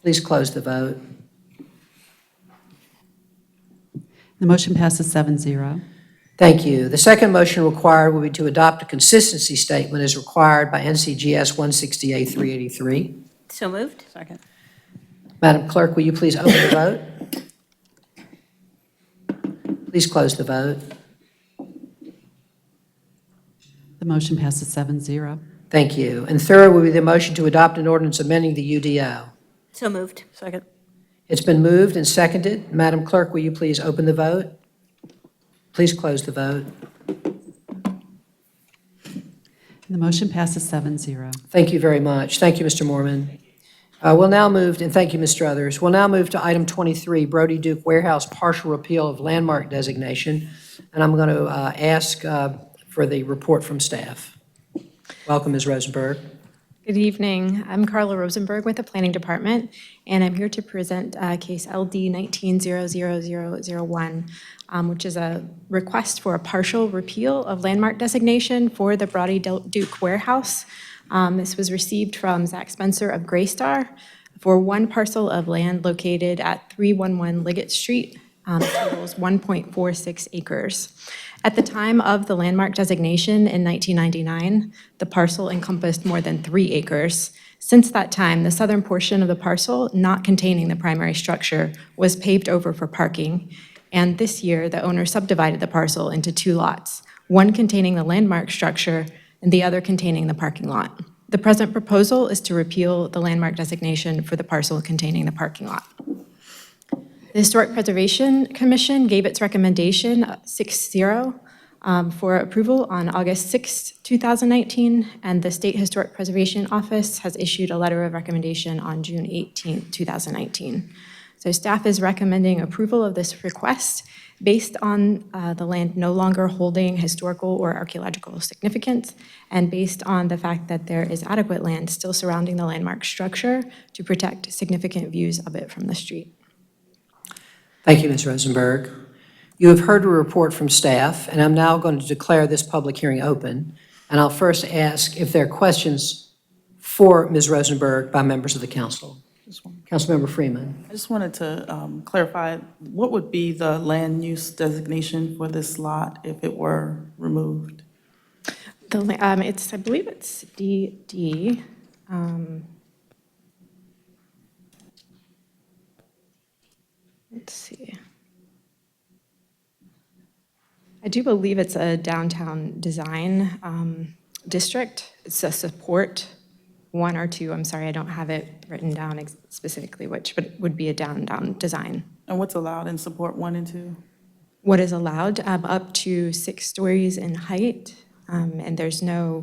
Please close the vote. The motion passes 7-0. Thank you. The second motion required will be to adopt a consistency statement as required by NCGS 160A383. So moved. Second. Madam Clerk, will you please open the vote? Please close the vote. The motion passes 7-0. Thank you. And third will be the motion to adopt an ordinance amending the UDO. So moved. Second. It's been moved and seconded. Madam Clerk, will you please open the vote? Please close the vote. The motion passes 7-0. Thank you very much. Thank you, Mr. Moorman. We'll now move, and thank you, Ms. Struthers. We'll now move to item 23, Brodie Duke Warehouse partial repeal of landmark designation. And I'm going to ask for the report from staff. Welcome, Ms. Rosenberg. Good evening. I'm Carla Rosenberg with the Planning Department, and I'm here to present case LD 19-00001, which is a request for a partial repeal of landmark designation for the Brodie Duke Warehouse. This was received from Zach Spencer of Graystar for one parcel of land located at 311 Liggett Street, totals 1.46 acres. At the time of the landmark designation in 1999, the parcel encompassed more than 3 acres. Since that time, the southern portion of the parcel, not containing the primary structure, was paved over for parking. And this year, the owner subdivided the parcel into 2 lots, one containing the landmark structure and the other containing the parking lot. The present proposal is to repeal the landmark designation for the parcel containing the parking lot. The Historic Preservation Commission gave its recommendation 6-0 for approval on August 6, 2019, and the State Historic Preservation Office has issued a letter of recommendation on June 18, 2019. So staff is recommending approval of this request based on the land no longer holding historical or archaeological significance, and based on the fact that there is adequate land still surrounding the landmark structure to protect significant views of it from the street. Thank you, Ms. Rosenberg. You have heard a report from staff, and I'm now going to declare this public hearing open. And I'll first ask if there are questions for Ms. Rosenberg by members of the council. Councilmember Freeman. I just wanted to clarify, what would be the land use designation for this lot if it were removed? It's, I believe it's DD. Let's see. I do believe it's a downtown design district. It's a support 1 or 2. I'm sorry, I don't have it written down specifically which, but it would be a downtown design. And what's allowed in support 1 and 2? what is allowed, up to 6 stories in height, and there's no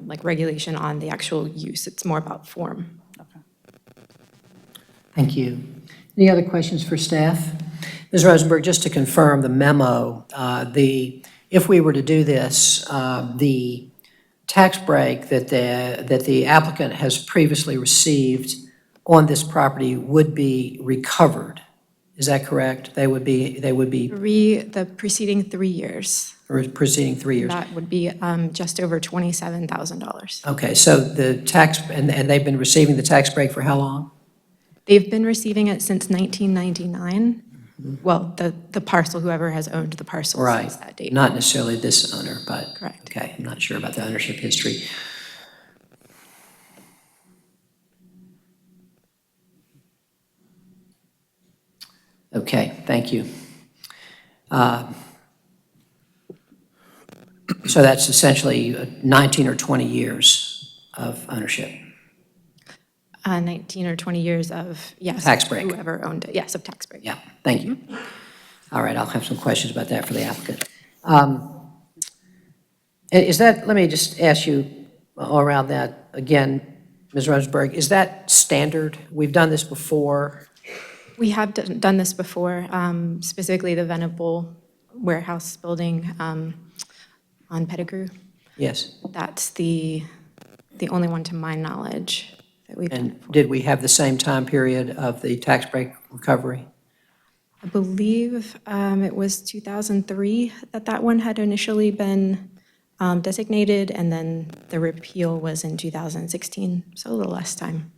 like regulation on the actual use. It's more about form. Thank you. Any other questions for staff? Ms. Rosenberg, just to confirm the memo, if we were to do this, the tax break that the applicant has previously received on this property would be recovered. Is that correct? They would be The preceding 3 years. Preceding 3 years. That would be just over $27,000. Okay, so the tax, and they've been receiving the tax break for how long? They've been receiving it since 1999. Well, the parcel, whoever has owned the parcel Right. since that date. Not necessarily this owner, but. Correct. Okay, I'm not sure about the ownership history. Okay, thank you. So that's essentially 19 or 20 years of ownership. 19 or 20 years of, yes. Tax break. Whoever owned it, yes, of tax break. Yeah, thank you. All right, I'll have some questions about that for the applicant. Let me just ask you all around that again, Ms. Rosenberg, is that standard? We've done this before. We have done this before, specifically the Venable warehouse building on Pettigrew. Yes. That's the only one to my knowledge that we've done. And did we have the same time period of the tax break recovery? I believe it was 2003 that one had initially been designated, and then the repeal was in 2016, so a little less time.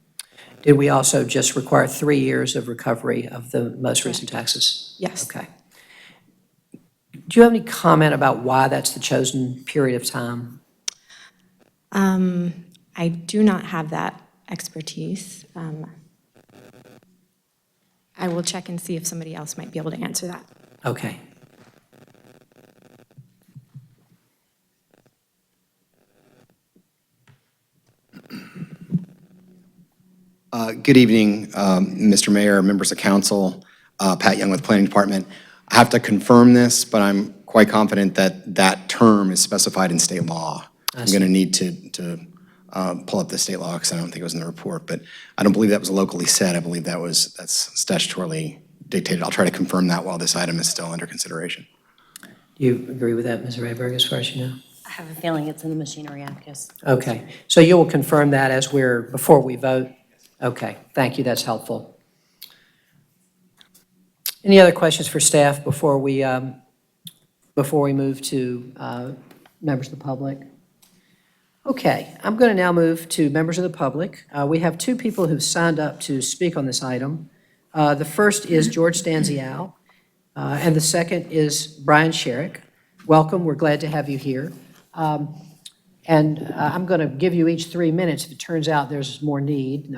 Did we also just require 3 years of recovery of the most recent taxes? Yes. Okay. Do you have any comment about why that's the chosen period of time? I do not have that expertise. I will check and see if somebody else might be able to answer that. Okay. Good evening, Mr. Mayor, members of council, Pat Young with Planning Department. I have to confirm this, but I'm quite confident that that term is specified in state law. I'm going to need to pull up the state law because I don't think it was in the report, but I don't believe that was locally said. I believe that's statutorily dictated. I'll try to confirm that while this item is still under consideration. Do you agree with that, Ms. Rayberg, as far as you know? I have a feeling it's in the Machinery Act, yes. Okay, so you will confirm that before we vote? Okay, thank you, that's helpful. Any other questions for staff before we move to members of the public? Okay, I'm going to now move to members of the public. We have 2 people who've signed up to speak on this item. The first is George Stanzial, and the second is Brian Sherrick. Welcome, we're glad to have you here. And I'm going to give you each 3 minutes. If it turns out there's more need,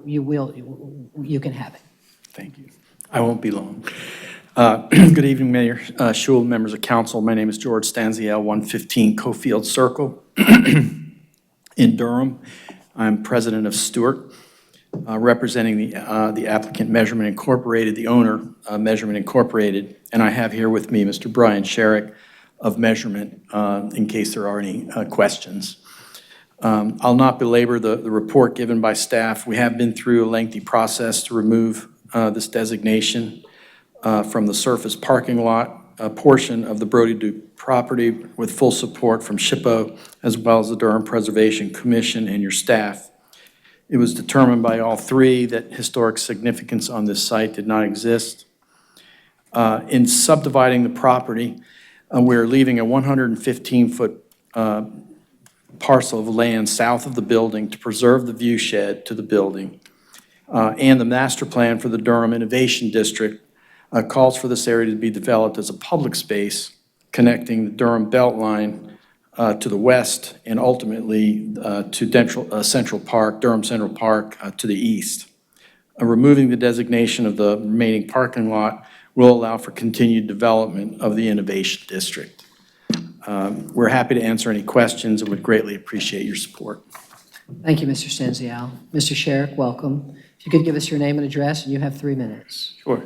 you can have it. Thank you. I won't be long. Good evening, Mayor Schul, members of council. My name is George Stanziel, 115 Cofield Circle in Durham. I'm president of Stewart, representing the applicant Measurement Incorporated, the owner Measurement Incorporated, and I have here with me Mr. Brian Sherrick of Measurement, in case there are any questions. I'll not belabor the report given by staff. We have been through a lengthy process to remove this designation from the surface parking lot, a portion of the Brodie property with full support from SHPO, as well as the Durham Preservation Commission and your staff. It was determined by all 3 that historic significance on this site did not exist. In subdividing the property, we're leaving a 115-foot parcel of land south of the building to preserve the view shed to the building. And the master plan for the Durham Innovation District calls for this area to be developed as a public space connecting the Durham Beltline to the west and ultimately to Central Park, Durham Central Park to the east. Removing the designation of the remaining parking lot will allow for continued development of the Innovation District. We're happy to answer any questions and would greatly appreciate your support. Thank you, Mr. Stanzial. Mr. Sherrick, welcome. If you could give us your name and address, and you have 3 minutes. Sure.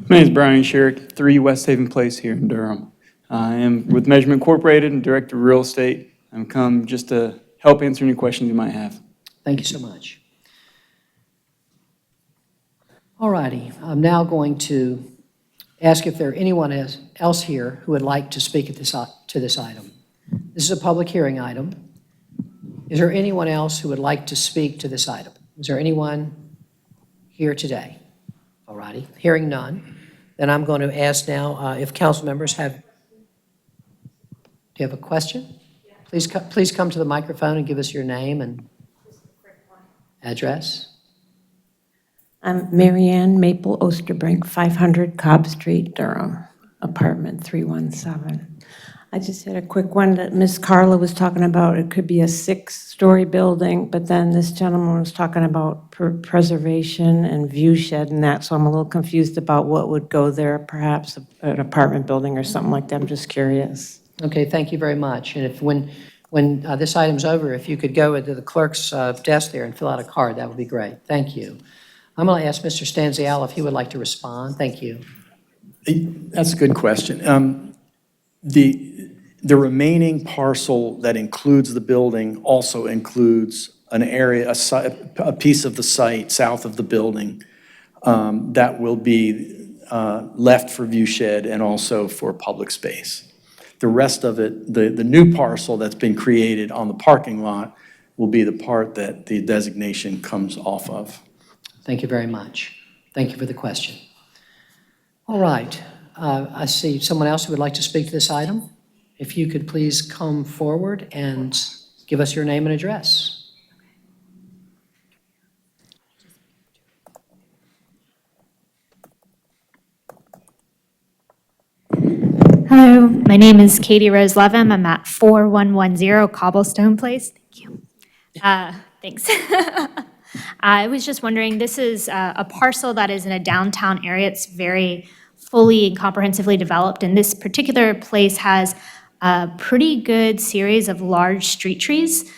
My name is Brian Sherrick, 3 West Haven Place here in Durham. I am with Measurement Incorporated and Director of Real Estate. I'm come just to help answer any questions you might have. Thank you so much. All righty, I'm now going to ask if there anyone else here who would like to speak to this item. This is a public hearing item. Is there anyone else who would like to speak to this item? Is there anyone here today? All righty, hearing none, then I'm going to ask now if council members do you have a question? Please come to the microphone and give us your name and address. I'm Marianne Maple Osterbrink, 500 Cobb Street, Durham, apartment 317. I just had a quick one that Ms. Carla was talking about. It could be a 6-story building, but then this gentleman was talking about preservation and view shed and that, so I'm a little confused about what would go there, perhaps an apartment building or something like that. I'm just curious. Okay, thank you very much. And if when this item's over, if you could go into the clerk's desk there and fill out a card, that would be great. Thank you. I'm going to ask Mr. Stanzial if he would like to respond. Thank you. That's a good question. The remaining parcel that includes the building also includes an area, a piece of the site south of the building that will be left for view shed and also for public space. The rest of it, the new parcel that's been created on the parking lot will be the part that the designation comes off of. Thank you very much. Thank you for the question. All right. I see someone else who would like to speak to this item. If you could please come forward and give us your name and address. Hello, my name is Katie Rose Levin. I'm at 4110 Cobblestone Place. Thank you. Thanks. I was just wondering, this is a parcel that is in a downtown area. It's very fully and comprehensively developed, and this particular place has a pretty good series of large street trees.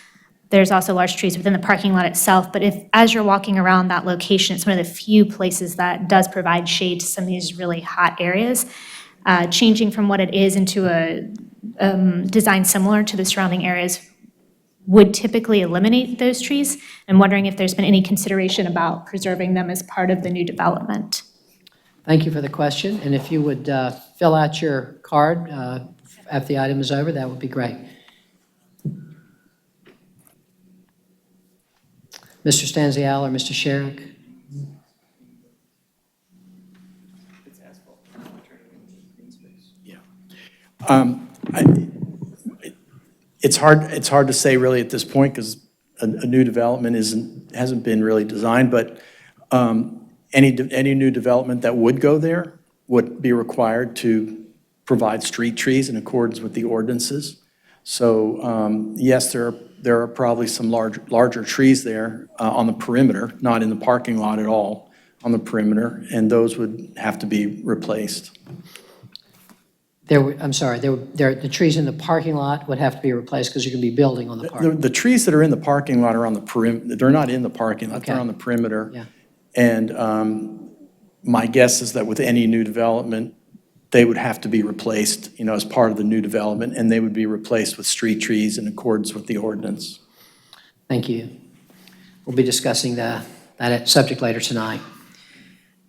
There's also large trees within the parking lot itself, but as you're walking around that location, it's one of the few places that does provide shade to some of these really hot areas. Changing from what it is into a design similar to the surrounding areas would typically eliminate those trees. I'm wondering if there's been any consideration about preserving them as part of the new development. Thank you for the question, and if you would fill out your card after the item is over, that would be great. Mr. Stanzial or Mr. Sherrick? It's hard to say really at this point because a new development hasn't been really designed, but any new development that would go there would be required to provide street trees in accordance with the ordinances. So yes, there are probably some larger trees there on the perimeter, not in the parking lot at all, on the perimeter, and those would have to be replaced. The trees in the parking lot would have to be replaced because you're going to be building on the parking lot. The trees that are in the parking lot are on the perimeter. They're not in the parking lot. Okay. They're on the perimeter. Yeah. And my guess is that with any new development, they would have to be replaced, as part of the new development, and they would be replaced with street trees in accordance with the ordinance. Thank you. We'll be discussing that subject later tonight.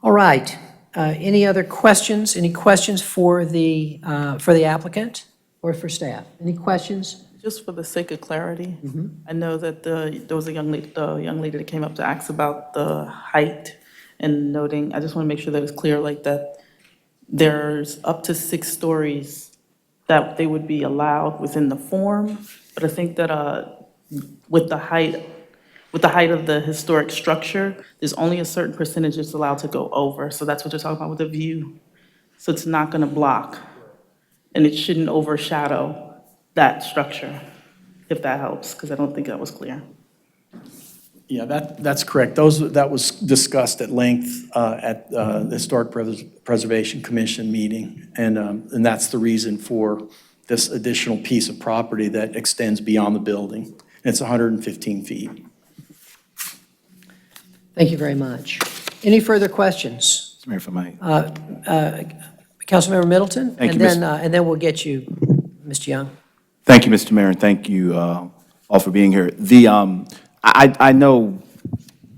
All right. Any other questions? Any questions for the applicant or for staff? Any questions? Just for the sake of clarity, I know that there was a young lady that came up to ask about the height and noting, I just want to make sure that it's clear like that there's up to 6 stories that they would be allowed within the form, but I think that with the height of the historic structure, there's only a certain percentage that's allowed to go over. So that's what they're talking about with the view. So it's not going to block, and it shouldn't overshadow that structure, if that helps, because I don't think that was clear. Yeah, that's correct. That was discussed at length at the Historic Preservation Commission meeting, and that's the reason for this additional piece of property that extends beyond the building. It's 115 feet. Thank you very much. Any further questions Mr. Mayor, if I might. Councilmember Middleton? Thank and you, then, and then we'll get you, Mr. Young. Thank you, Mr. Mayor, and thank you all for being here. I know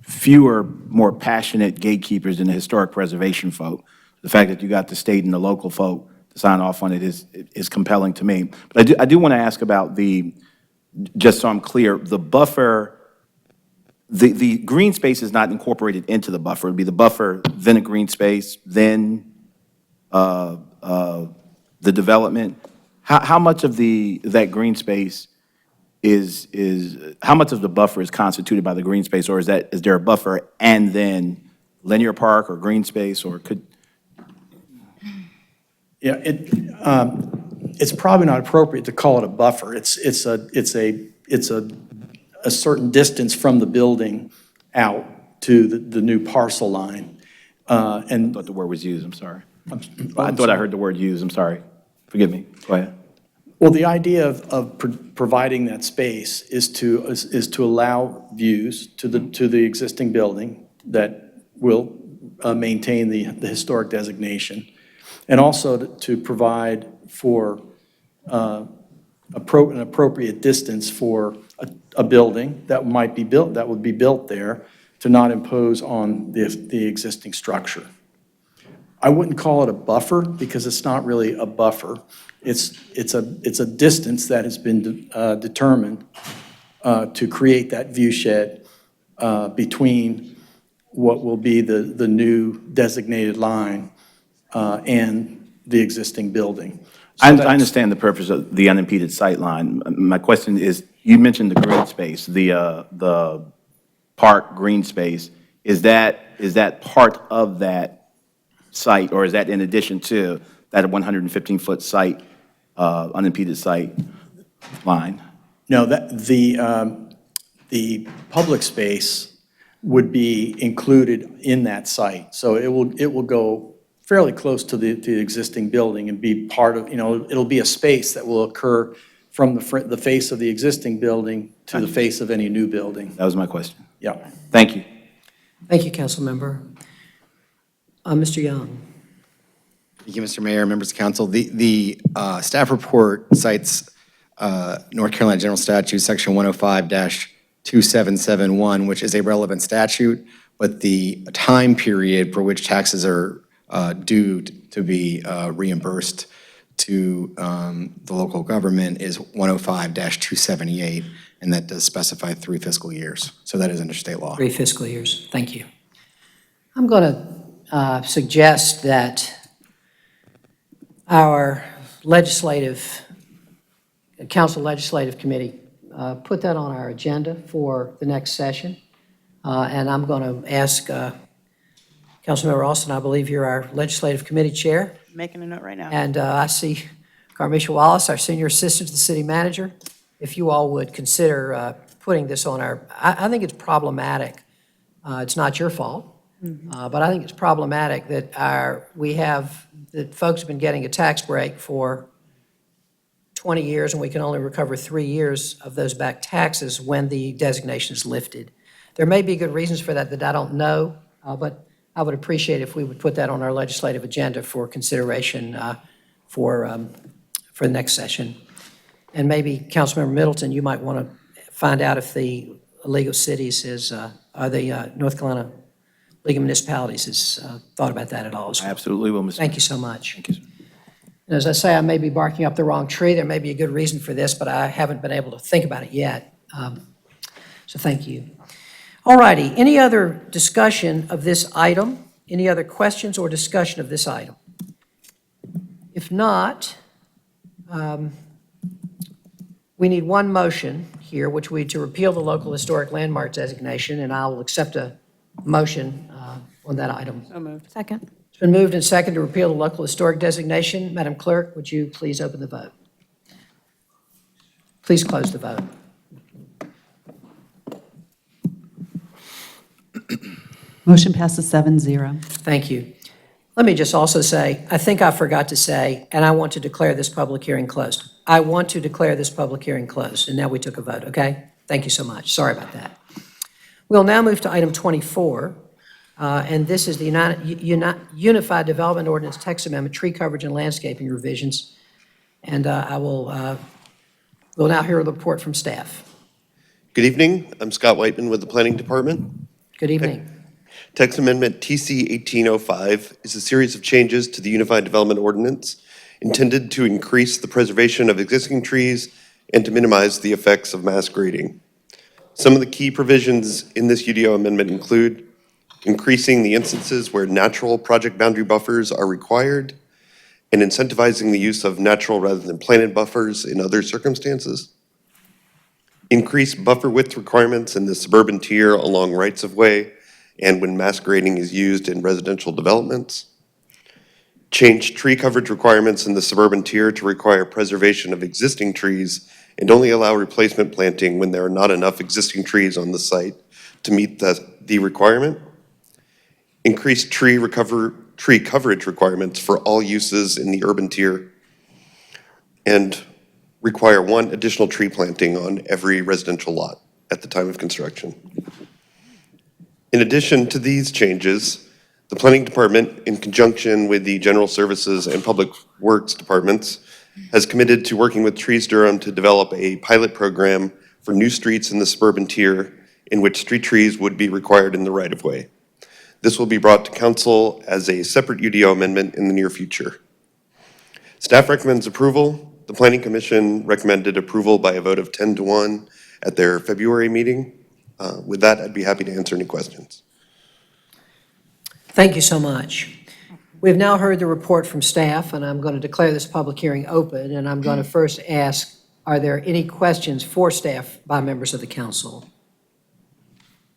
fewer, more passionate gatekeepers than the historic preservation folk. The fact that you got the state and the local folk to sign off on it is compelling to me. But I do want to ask about just so I'm clear, the buffer, the green space is not incorporated into the buffer. It'd be the buffer, then a green space, then the development. How much of that green space how much of the buffer is constituted by the green space, or is there a buffer and then linear park or green space, or could? Yeah, it's probably not appropriate to call it a buffer. It's a certain distance from the building out to the new parcel line. And I thought the word was used, I'm sorry. I thought I heard the word used, I'm sorry. Forgive me, go ahead. Well, the idea of providing that space is to allow views to the existing building that will maintain the historic designation, and also to provide for an appropriate distance for a building that might be built, that would be built there, to not impose on the existing structure. I wouldn't call it a buffer because it's not really a buffer. It's a distance that has been determined to create that view shed between what will be the new designated line and the existing building. So I understand the purpose of the unimpeded sight line. My question is, you mentioned the green space, the park green space. Is that part of that site, or is that in addition to that 115-foot site, unimpeded sight line? No, the public space would be included in that site. So it will go fairly close to the existing building and be part of, it'll be a space that will occur from the face of the existing building to the face of any new building. That was my question. Yeah. Thank you. Thank you, Councilmember. Mr. Young. Thank you, Mr. Mayor, members of council. The staff report cites North Carolina General Statute, Section 105-2771, which is a relevant statute, but the time period for which taxes are due to be reimbursed to the local government is 105-278, and that does specify 3 fiscal years. So that is under state law. 3 fiscal years. Thank you. I'm going to suggest that our council legislative committee put that on our agenda for the next session. And I'm going to ask Councilmember Austin, I believe you're our legislative committee chair. Making a note right now. And I see Carmisha Wallace, our senior assistant to the city manager. If you all would consider putting this on I think it's problematic. It's not your fault. But I think it's problematic that that folks have been getting a tax break for 20 years, and we can only recover 3 years of those back taxes when the designation is lifted. There may be good reasons for that I don't know, but I would appreciate if we would put that on our legislative agenda for consideration for the next session. And maybe, Councilmember Middleton, you might want to find out if the League of Cities or the North Carolina League of Municipalities has thought about that at all as well. I absolutely will, Mr. Thank you so much. Thank you, sir. And as I say, I may be barking up the wrong tree. There may be a good reason for this, but I haven't been able to think about it yet. So thank you. All righty. Any other discussion of this item? Any other questions or discussion of this item? If not, we need one motion here, which would be to repeal the local historic landmark designation, and I'll accept a motion on that item. So moved. Second. It's been moved and seconded to repeal the local historic designation. Madam Clerk, would you please open the vote? Please close the vote. Motion passes 7-0. Thank you. Let me just also say, I think I forgot to say, and I want to declare this public hearing closed. I want to declare this public hearing closed, and now we took a vote, okay? Thank you so much. Sorry about that. We'll now move to item 24, And this is the Unified Development Ordinance Text Amendment, Tree Coverage and Landscaping Revisions. And we'll now hear a report from staff. Good evening. I'm Scott Whiteman with the Planning Department. Good evening. Text Amendment TC 1805 is a series of changes to the Unified Development Ordinance intended to increase the preservation of existing trees and to minimize the effects of mass grading. Some of the key provisions in this UDO amendment include increasing the instances where natural project boundary buffers are required and incentivizing the use of natural rather than planted buffers in other circumstances. Increase buffer width requirements in the suburban tier along rights-of-way and when mass grading is used in residential developments. Change tree coverage requirements in the suburban tier to require preservation of existing trees and only allow replacement planting when there are not enough existing trees on the site to meet the requirement. Increase tree coverage requirements for all uses in the urban tier and require one additional tree planting on every residential lot at the time of construction. In addition to these changes, the Planning Department, in conjunction with the General Services and Public Works Departments, has committed to working with Trees Durham to develop a pilot program for new streets in the suburban tier in which street trees would be required in the right-of-way. This will be brought to Council as a separate UDO amendment in the near future. Staff recommends approval. The Planning Commission recommended approval by a vote of 10-1 at their February meeting. With that, I'd be happy to answer any questions. Thank you so much. We've now heard the report from staff, and I'm going to declare this public hearing open, and I'm going to first ask, are there any questions for staff by members of the council?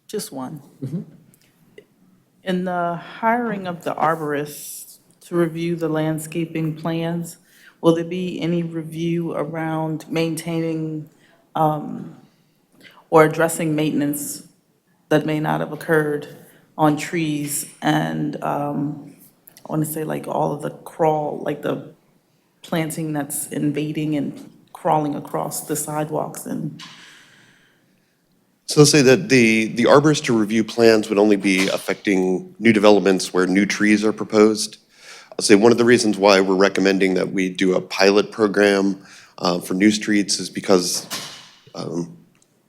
Just one. In the hiring of the arborists to review the landscaping plans, will there be any review around maintaining or addressing maintenance that may not have occurred on trees and I want to say like all of the like the planting that's invading and crawling across the sidewalks and So let's say that the arborist to review plans would only be affecting new developments where new trees are proposed. I'll say one of the reasons why we're recommending that we do a pilot program for new streets is because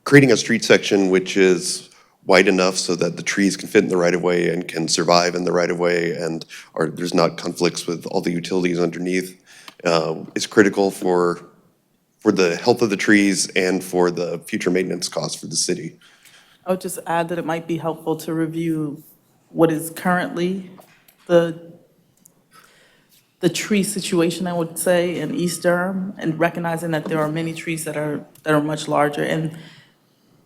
creating a street section which is wide enough so that the trees can fit in the right-of-way and can survive in the right-of-way and there's not conflicts with all the utilities underneath is critical for the health of the trees and for the future maintenance costs for the city. I would just add that it might be helpful to review what is currently the tree situation, I would say, in East Durham, and recognizing that there are many trees that are much larger. And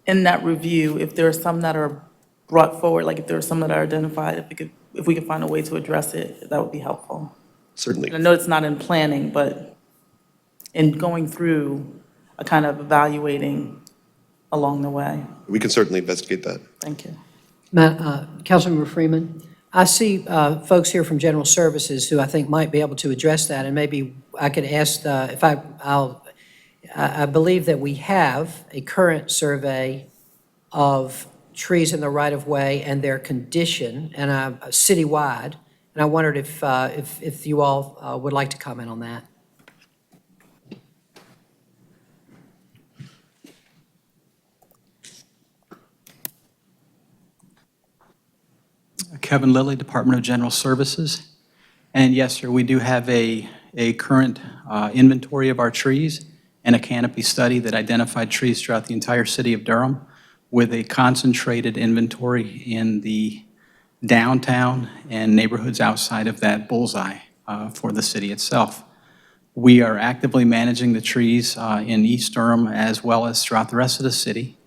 in that review, if there are some that are brought forward, like if there are some that are identified, if we could find a way to address it, that would be helpful. Certainly. And I know it's not in planning, but in going through a kind of evaluating along the way. We can certainly investigate that. Thank you. Councilmember Freeman, I see folks here from General Services who I think might be able to address that, and maybe I could ask I believe that we have a current survey of trees in the right-of-way and their condition, and citywide, and I wondered if you all would like to comment on that. Kevin Lilly, Department of General Services. And yes, sir, we do have a current inventory of our trees and a canopy study that identified trees throughout the entire city of Durham with a concentrated inventory in the downtown and neighborhoods outside of that bullseye for the city itself. We are actively managing the trees in East Durham as well as throughout the rest of the city.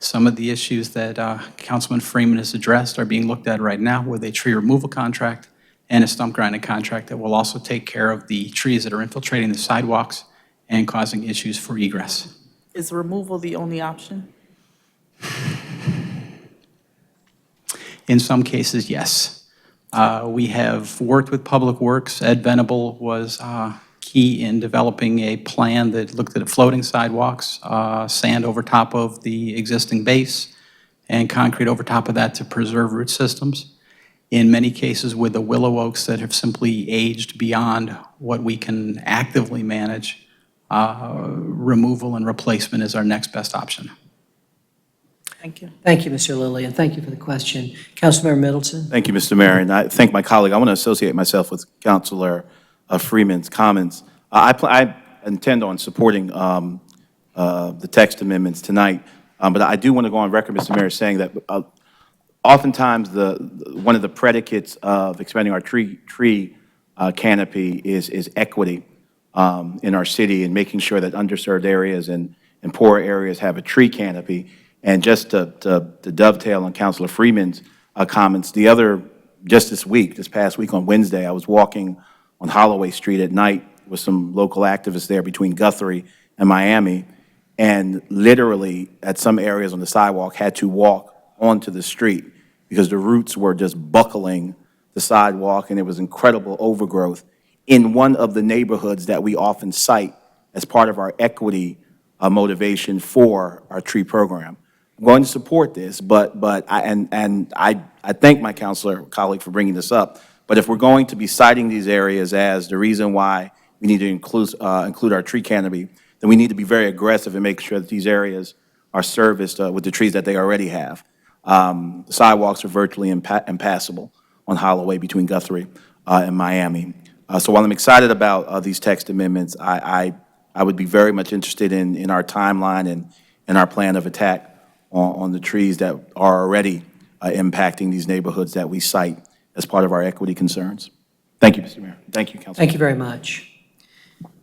Some of the issues that Councilman Freeman has addressed are being looked at right now with a tree removal contract and a stump grinding contract that will also take care of the trees that are infiltrating the sidewalks and causing issues for egress. Is removal the only option? In some cases, yes. We have worked with Public Works. Ed Venable was key in developing a plan that looked at floating sidewalks, sand over top of the existing base, and concrete over top of that to preserve root systems. in many cases with the willow oaks that have simply aged beyond what we can actively manage, removal and replacement is our next best option. Thank you. Thank you, Mr. Lilly, and thank you for the question. Councilmember Middleton? Thank you, Mr. Mayor, and I thank my colleague. I want to associate myself with Councilor Freeman's comments. I intend on supporting the text amendments tonight, but I do want to go on record, Mr. Mayor, saying that oftentimes one of the predicates of expanding our tree canopy is equity in our city and making sure that underserved areas and poor areas have a tree canopy. And just to dovetail on Councilor Freeman's comments, just this past week on Wednesday, I was walking on Holloway Street at night with some local activists there between Guthrie and Miami, and literally at some areas on the sidewalk had to walk onto the street because the roots were just buckling the sidewalk, and there was incredible overgrowth in one of the neighborhoods that we often cite as part of our equity motivation for our tree program. I'm going to support this, but I thank my councilor colleague for bringing this up. But if we're going to be citing these areas as the reason why we need to include our tree canopy, then we need to be very aggressive and make sure that these areas are serviced with the trees that they already have. Sidewalks are virtually impassable on Holloway between Guthrie and Miami. So while I'm excited about these text amendments, I would be very much interested in our timeline and our plan of attack on the trees that are already impacting these neighborhoods that we cite as part of our equity concerns. Thank you, Mr. Mayor. Thank you, Councilor. Thank you very much.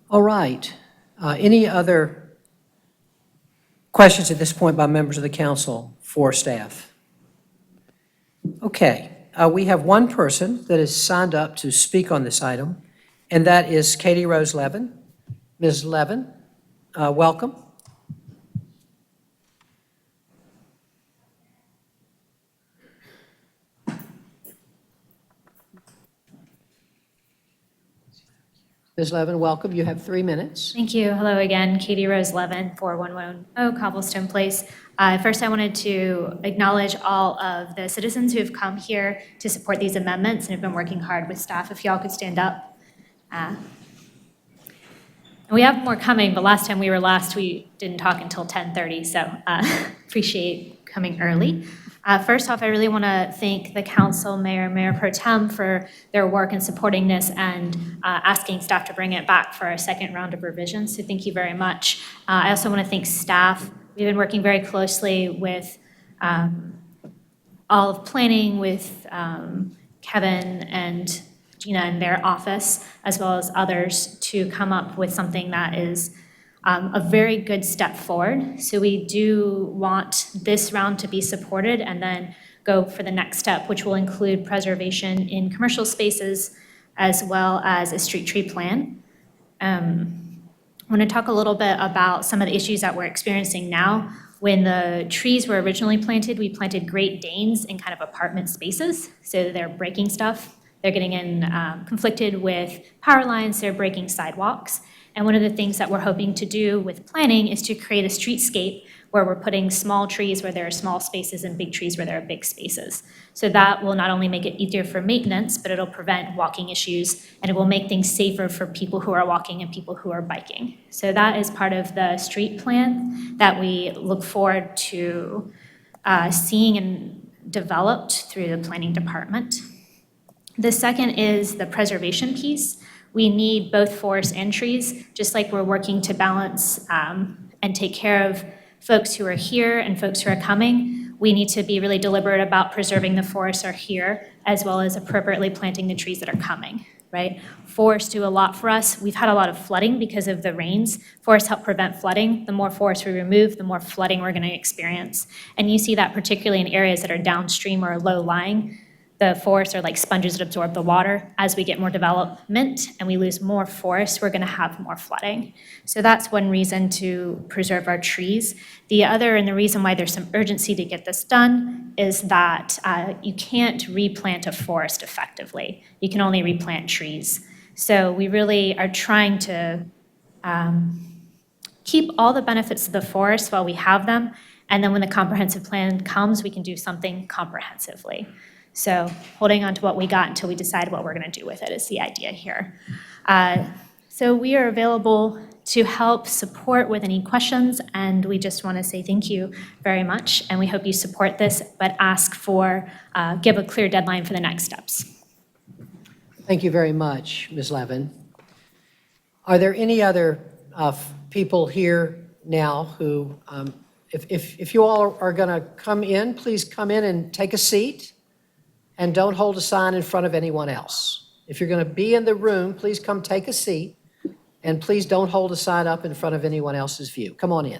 All right. Any other questions at this point by members of the council for staff? Okay. We have one person that is signed up to speak on this item, and that is Katie Rose Levin. Ms. Levin, welcome. Ms. Levin, welcome. You have 3 minutes. Thank you. Hello again. Katie Rose Levin, 4110 Cobblestone Place. First, I wanted to acknowledge all of the citizens who have come here to support these amendments and have been working hard with staff. If y'all could stand up. And we have more coming, but last time we were last, we didn't talk until 10:30, so appreciate coming early. First off, I really want to thank the council, Mayor Pro Tem for their work in supporting this and asking staff to bring it back for a second round of revisions, so thank you very much. I also want to thank staff. We've been working very closely with all of planning, with Kevin and Gina in their office, as well as others, to come up with something that is a very good step forward. So we do want this round to be supported and then go for the next step, which will include preservation in commercial spaces as well as a street tree plan. I want to talk a little bit about some of the issues that we're experiencing now. When the trees were originally planted, we planted Great Danes in kind of apartment spaces. So they're breaking stuff. They're getting in conflicted with power lines. They're breaking sidewalks. And one of the things that we're hoping to do with planning is to create a streetscape where we're putting small trees where there are small spaces and big trees where there are big spaces. So that will not only make it easier for maintenance, but it'll prevent walking issues, and it will make things safer for people who are walking and people who are biking. So that is part of the street plan that we look forward to seeing and developed through the planning department. The second is the preservation piece. We need both forests and trees, just like we're working to balance and take care of folks who are here and folks who are coming. We need to be really deliberate about preserving the forests that are here, as well as appropriately planting the trees that are coming, right? Forests do a lot for us. We've had a lot of flooding because of the rains. Forests help prevent flooding. The more forests we remove, the more flooding we're going to experience. And you see that particularly in areas that are downstream or low-lying. The forests are like sponges that absorb the water. As we get more development and we lose more forests, we're going to have more flooding. So that's one reason to preserve our trees. The other, and the reason why there's some urgency to get this done, is that you can't replant a forest effectively. You can only replant trees. So we really are trying to keep all the benefits of the forest while we have them, and then when the comprehensive plan comes, we can do something comprehensively. So holding on to what we got until we decide what we're going to do with it is the idea here. So we are available to help support with any questions, and we just want to say thank you very much, and we hope you support this, but ask for, give a clear deadline for the next steps. Thank you very much, Ms. Levin. Are there any other people here now who, if you all are going to come in, please come in and take a seat, and don't hold a sign in front of anyone else. If you're going to be in the room, please come take a seat, and please don't hold a sign up in front of anyone else's view. Come on in.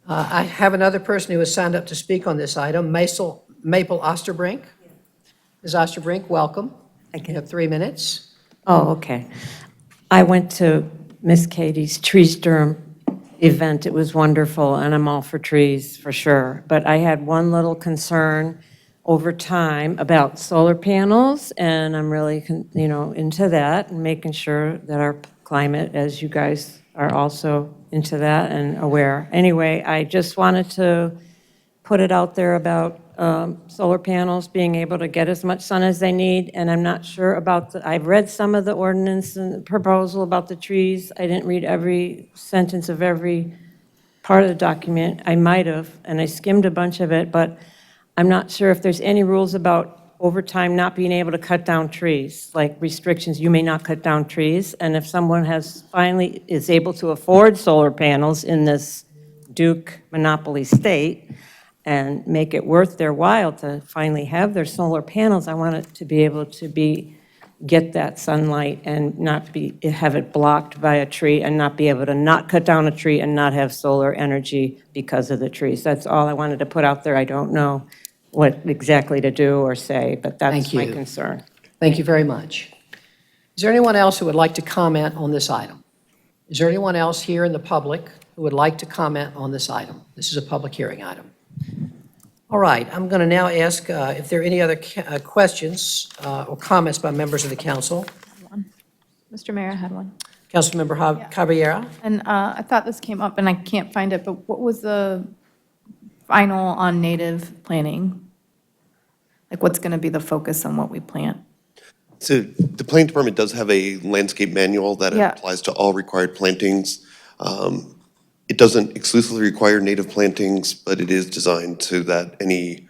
I have another person who has signed up to speak on this item, Maple Osterbrink. Ms. Osterbrink, welcome. You have 3 minutes. Oh, okay. I went to Miss Katie's Trees Durham event. It was wonderful, and I'm all for trees, for sure. But I had one little concern over time about solar panels, and I'm really, into that and making sure that our climate, as you guys are also into that and aware. Anyway, I just wanted to put it out there about solar panels being able to get as much sun as they need, and I'm not sure about I've read some of the ordinance and the proposal about the trees. I didn't read every sentence of every part of the document. I might have, and I skimmed a bunch of it, but I'm not sure if there's any rules about over time not being able to cut down trees, like restrictions, you may not cut down trees, and if someone finally is able to afford solar panels in this Duke monopoly state, and make it worth their while to finally have their solar panels, I want it to be able to get that sunlight and not have it blocked by a tree, and not be able to not cut down a tree and not have solar energy because of the trees. That's all I wanted to put out there. I don't know what exactly to do or say, but that's my concern. Thank you very much. Is there anyone else who would like to comment on this item? Is there anyone else here in the public who would like to comment on this item? This is a public hearing item. All right, I'm going to now ask if there are any other questions or comments by members of the council. Mr. Mayor, I had one. Councilmember Caballero. And I thought this came up, and I can't find it, but what was the final on native planting? Like, what's going to be the focus on what we plant? So the planning department does have a landscape manual that Yeah. applies to all required plantings. It doesn't exclusively require native plantings, but it is designed so that any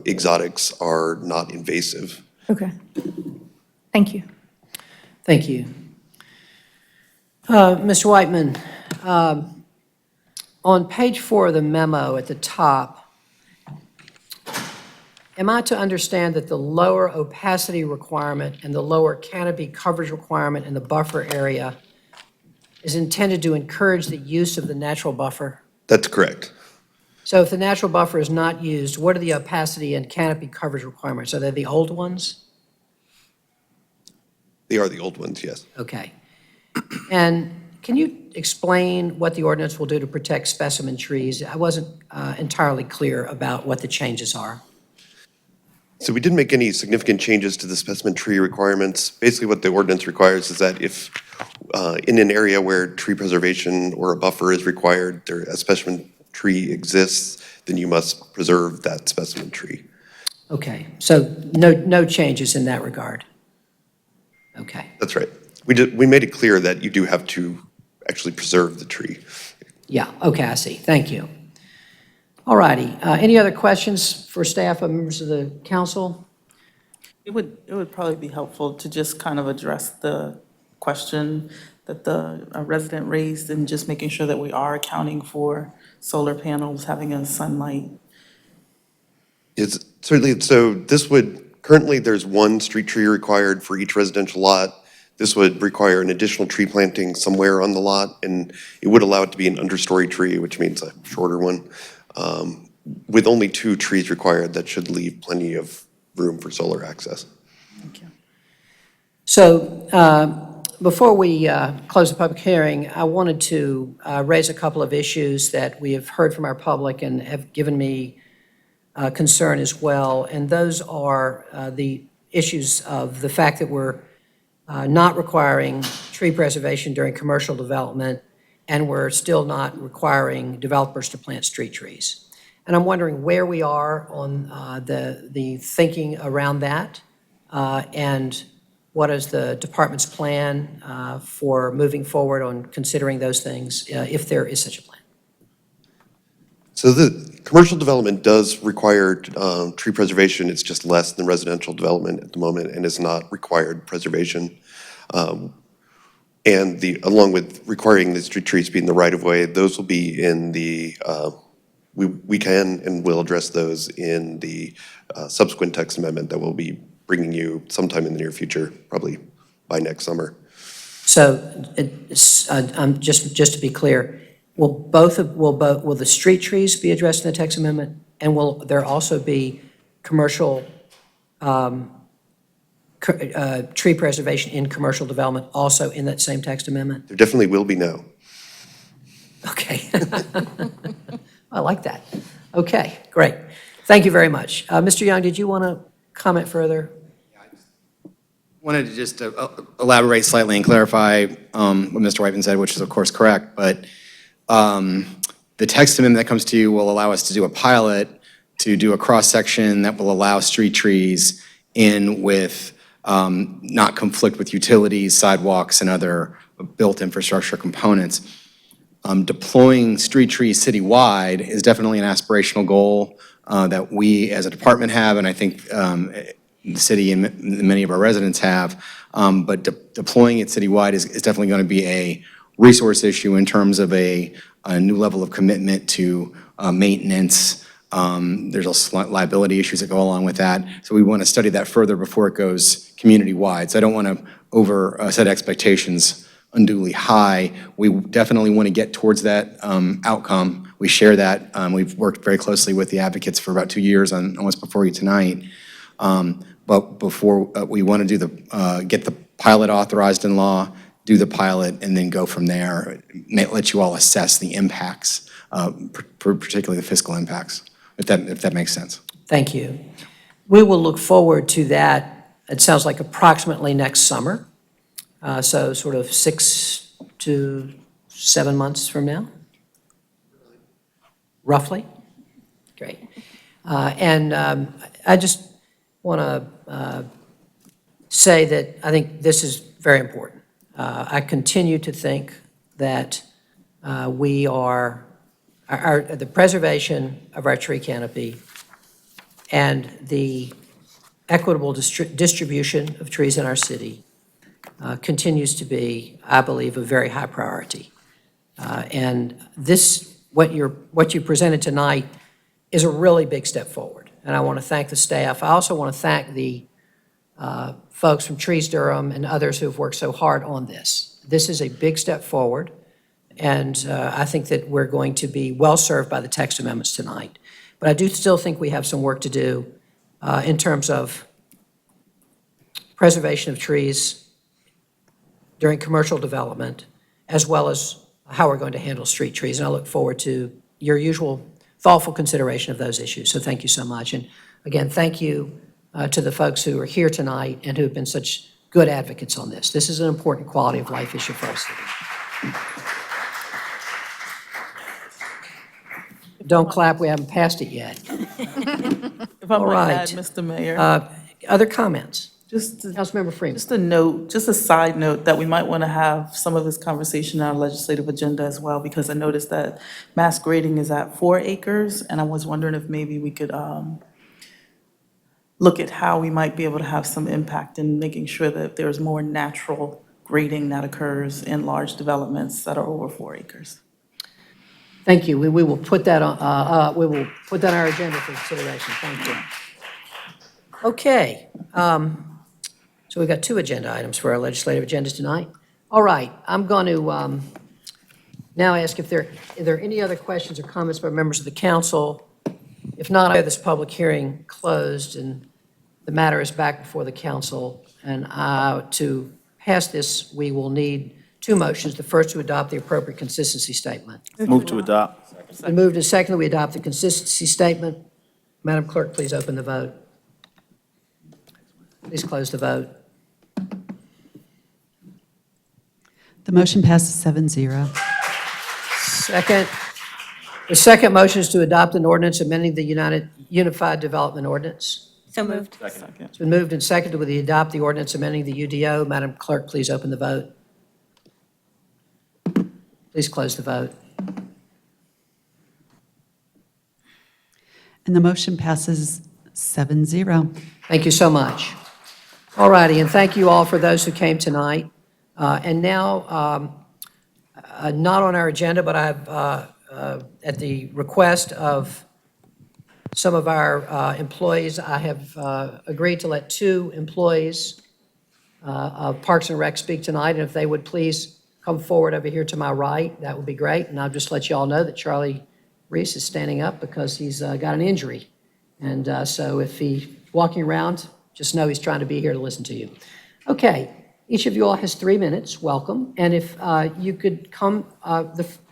exotics are not invasive. Okay. Thank you. Thank you. Mr. Whiteman, on page 4 of the memo at the top, am I to understand that the lower opacity requirement and the lower canopy coverage requirement in the buffer area is intended to encourage the use of the natural buffer? That's correct. So if the natural buffer is not used, what are the opacity and canopy coverage requirements? Are they the old ones? They are the old ones, yes. Okay. And can you explain what the ordinance will do to protect specimen trees? I wasn't entirely clear about what the changes are. So we didn't make any significant changes to the specimen tree requirements. Basically, what the ordinance requires is that if in an area where tree preservation or a buffer is required, a specimen tree exists, then you must preserve that specimen tree. Okay, so no changes in that regard. Okay. That's right. We made it clear that you do have to actually preserve the tree. Yeah, okay, I see. Thank you. All righty. Any other questions for staff or members of the council? It would probably be helpful to just kind of address the question that the resident raised, and just making sure that we are accounting for solar panels having a sunlight. It's certainly, so this would, currently there's one street tree required for each residential lot. This would require an additional tree planting somewhere on the lot, and it would allow it to be an understory tree, which means a shorter one. With only 2 trees required, that should leave plenty of room for solar access. Thank you. So before we close the public hearing, I wanted to raise a couple of issues that we have heard from our public and have given me concern as well. And those are the issues of the fact that we're not requiring tree preservation during commercial development, and we're still not requiring developers to plant street trees. And I'm wondering where we are on the thinking around that, and what is the department's plan for moving forward on considering those things, if there is such a plan? So the commercial development does require tree preservation. It's just less than residential development at the moment and is not required preservation. And along with requiring the street trees be in the right-of-way, those will be in the, we can and will address those in the subsequent text amendment that we'll be bringing you sometime in the near future, probably by next summer. So, just to be clear, will the street trees be addressed in the text amendment? And will there also be commercial tree preservation in commercial development also in that same text amendment? There definitely will be now. Okay. I like that. Okay, great. Thank you very much. Mr. Young, did you want to comment further? Wanted to just elaborate slightly and clarify what Mr. Whiteman said, which is of course correct, but the text amendment that comes to you will allow us to do a pilot, to do a cross-section that will allow street trees in with, not conflict with utilities, sidewalks, and other built infrastructure components. Deploying street trees citywide is definitely an aspirational goal that we as a department have, and I think the city and many of our residents have, but deploying it citywide is definitely going to be a resource issue in terms of a new level of commitment to maintenance. There's also liability issues that go along with that. So we want to study that further before it goes community-wide. So I don't want to set expectations unduly high. We definitely want to get towards that outcome. We share that. We've worked very closely with the advocates for about 2 years on what's before you tonight. But before we want to do get the pilot authorized in law, do the pilot, and then go from there. Let you all assess the impacts, particularly the fiscal impacts, if that makes sense. Thank you. We will look forward to that, it sounds like approximately next summer, so sort of 6 to 7 months from now, roughly. Great. And I just want to say that I think this is very important. I continue to think that the preservation of our tree canopy and the equitable distribution of trees in our city continues to be, I believe, a very high priority. And what you presented tonight is a really big step forward. And I want to thank the staff. I also want to thank the folks from Trees Durham and others who have worked so hard on this. This is a big step forward, and I think that we're going to be well served by the text amendments tonight. But I do still think we have some work to do in terms of preservation of trees during commercial development, as well as how we're going to handle street trees. And I look forward to your usual thoughtful consideration of those issues. So thank you so much. And again, thank you to the folks who are here tonight and who have been such good advocates on this. This is an important quality of life issue for us. Don't clap, we haven't passed it yet. If I All might right. add, Mr. Mayor. Other comments? Councilmember Freeman. Just a side note that we might want to have some of this conversation on our legislative agenda as well, because I noticed that mass grading is at 4 acres, and I was wondering if maybe we could look at how we might be able to have some impact in making sure that there's more natural grading that occurs in large developments that are over 4 acres. Thank you. We will put that on our agenda for consideration. Thank you. Okay. So we've got 2 agenda items for our legislative agenda tonight. All right. I'm going to now ask if there are any other questions or comments by members of the council. If not, I have this public hearing closed and the matter is back before the council. And to pass this, we will need 2 motions. The first to adopt the appropriate consistency statement. Move to adopt. It's been moved and seconded we adopt the consistency statement. Madam Clerk, please open the vote. Please close the vote. The motion passes 7-0. Second. The second motion is to adopt an ordinance amending the Unified Development Ordinance. So moved. It's been moved and seconded with the adopt the ordinance amending the UDO. Madam Clerk, please open the vote. Please close the vote. And the motion passes 7-0. Thank you so much. All righty, and thank you all for those who came tonight. And now, not on our agenda, but I've, at the request of some of our employees, I have agreed to let 2 employees of Parks and Rec speak tonight, and if they would please come forward over here to my right, that would be great. And I'll just let you all know that Charlie Reese is standing up because he's got an injury. And so if he's walking around, just know he's trying to be here to listen to you. Okay, each of you all has 3 minutes. Welcome. And if you could come,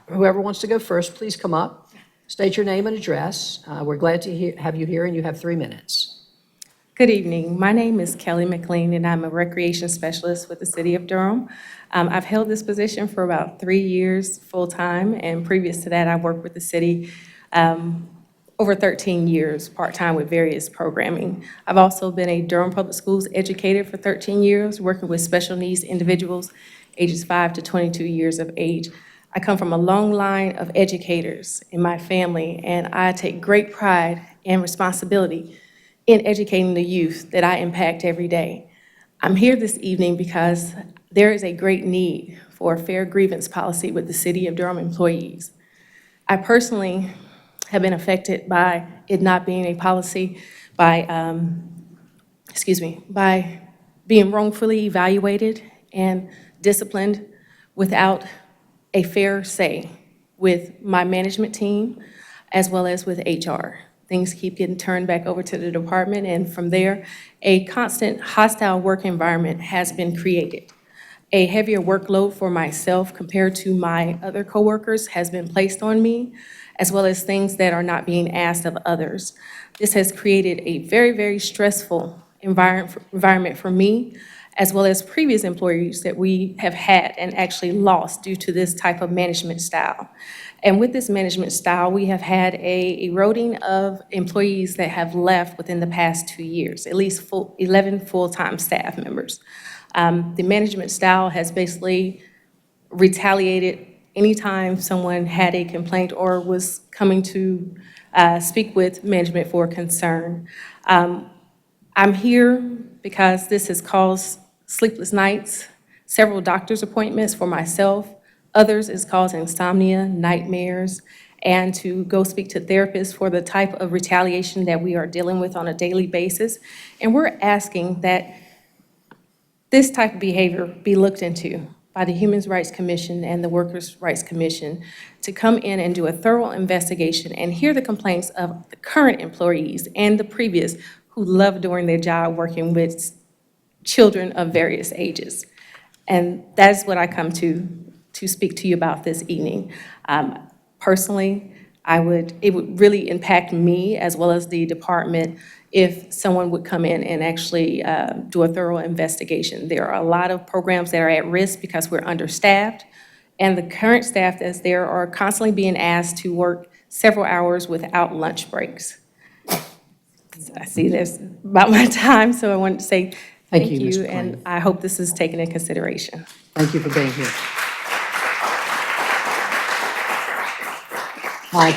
whoever wants to go first, please come up. State your name and address. We're glad to have you here, and you have 3 minutes. Good evening. My name is Kelly McLean, and I'm a recreation specialist with the City of Durham. I've held this position for about 3 years full-time, and previous to that, I worked with the city over 13 years part-time with various programming. I've also been a Durham Public Schools educator for 13 years, working with special needs individuals ages 5 to 22 years of age. I come from a long line of educators in my family, and I take great pride and responsibility in educating the youth that I impact every day. I'm here this evening because there is a great need for a fair grievance policy with the City of Durham employees. I personally have been affected by it not being a policy, by being wrongfully evaluated and disciplined without a fair say with my management team as well as with HR. Things keep getting turned back over to the department, and from there, a constant hostile work environment has been created. A heavier workload for myself compared to my other coworkers has been placed on me, as well as things that are not being asked of others. This has created a very, very stressful environment for me, as well as previous employees that we have had and actually lost due to this type of management style. And with this management style, we have had a eroding of employees that have left within the past 2 years, at least 11 full-time staff members. The management style has basically retaliated anytime someone had a complaint or was coming to speak with management for concern. I'm here because this has caused sleepless nights, several doctor's appointments for myself. Others is causing insomnia, nightmares, and to go speak to therapists for the type of retaliation that we are dealing with on a daily basis. And we're asking that this type of behavior be looked into by the Human Rights Commission and the Workers' Rights Commission to come in and do a thorough investigation and hear the complaints of the current employees and the previous who love doing their job working with children of various ages. And that's what I come to speak to you about this evening. Personally, it would really impact me as well as the department if someone would come in and actually do a thorough investigation. There are a lot of programs that are at risk because we're understaffed, and the current staff that's there are constantly being asked to work several hours without lunch breaks. So I see that's about my time, so I wanted to say thank you, Ms. you, and I hope this is taken into consideration. Thank you for being here. Hi.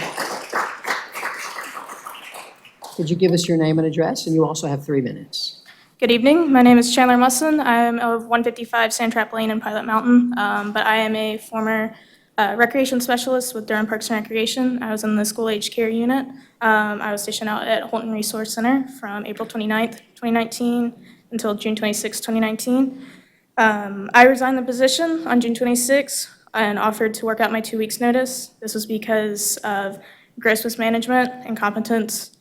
Could you give us your name and address? And you also have 3 minutes. Good evening. My name is Chandler Musson. I am of 155 Sandtrap Lane in Pilot Mountain, but I am a former recreation specialist with Durham Parks and Recreation. I was in the school aged care unit. I was stationed out at Holton Resource Center from April 29th, 2019 until June 26, 2019. I resigned the position on June 26 and offered to work out my 2 weeks notice. This was because of gross mismanagement, incompetence,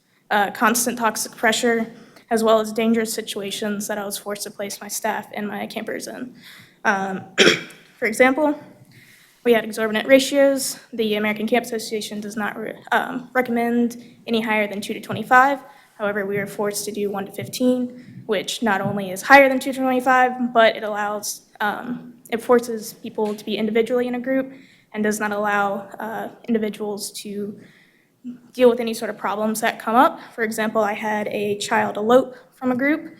constant toxic pressure, as well as dangerous situations that I was forced to place my staff and my campers in. For example, we had exorbitant ratios. The American Camp Association does not recommend any higher than 2 to 25. However, we were forced to do 1 to 15, which not only is higher than 2 to 25, but it allows, it forces people to be individually in a group and does not allow individuals to deal with any sort of problems that come up. For example, I had a child elope from a group,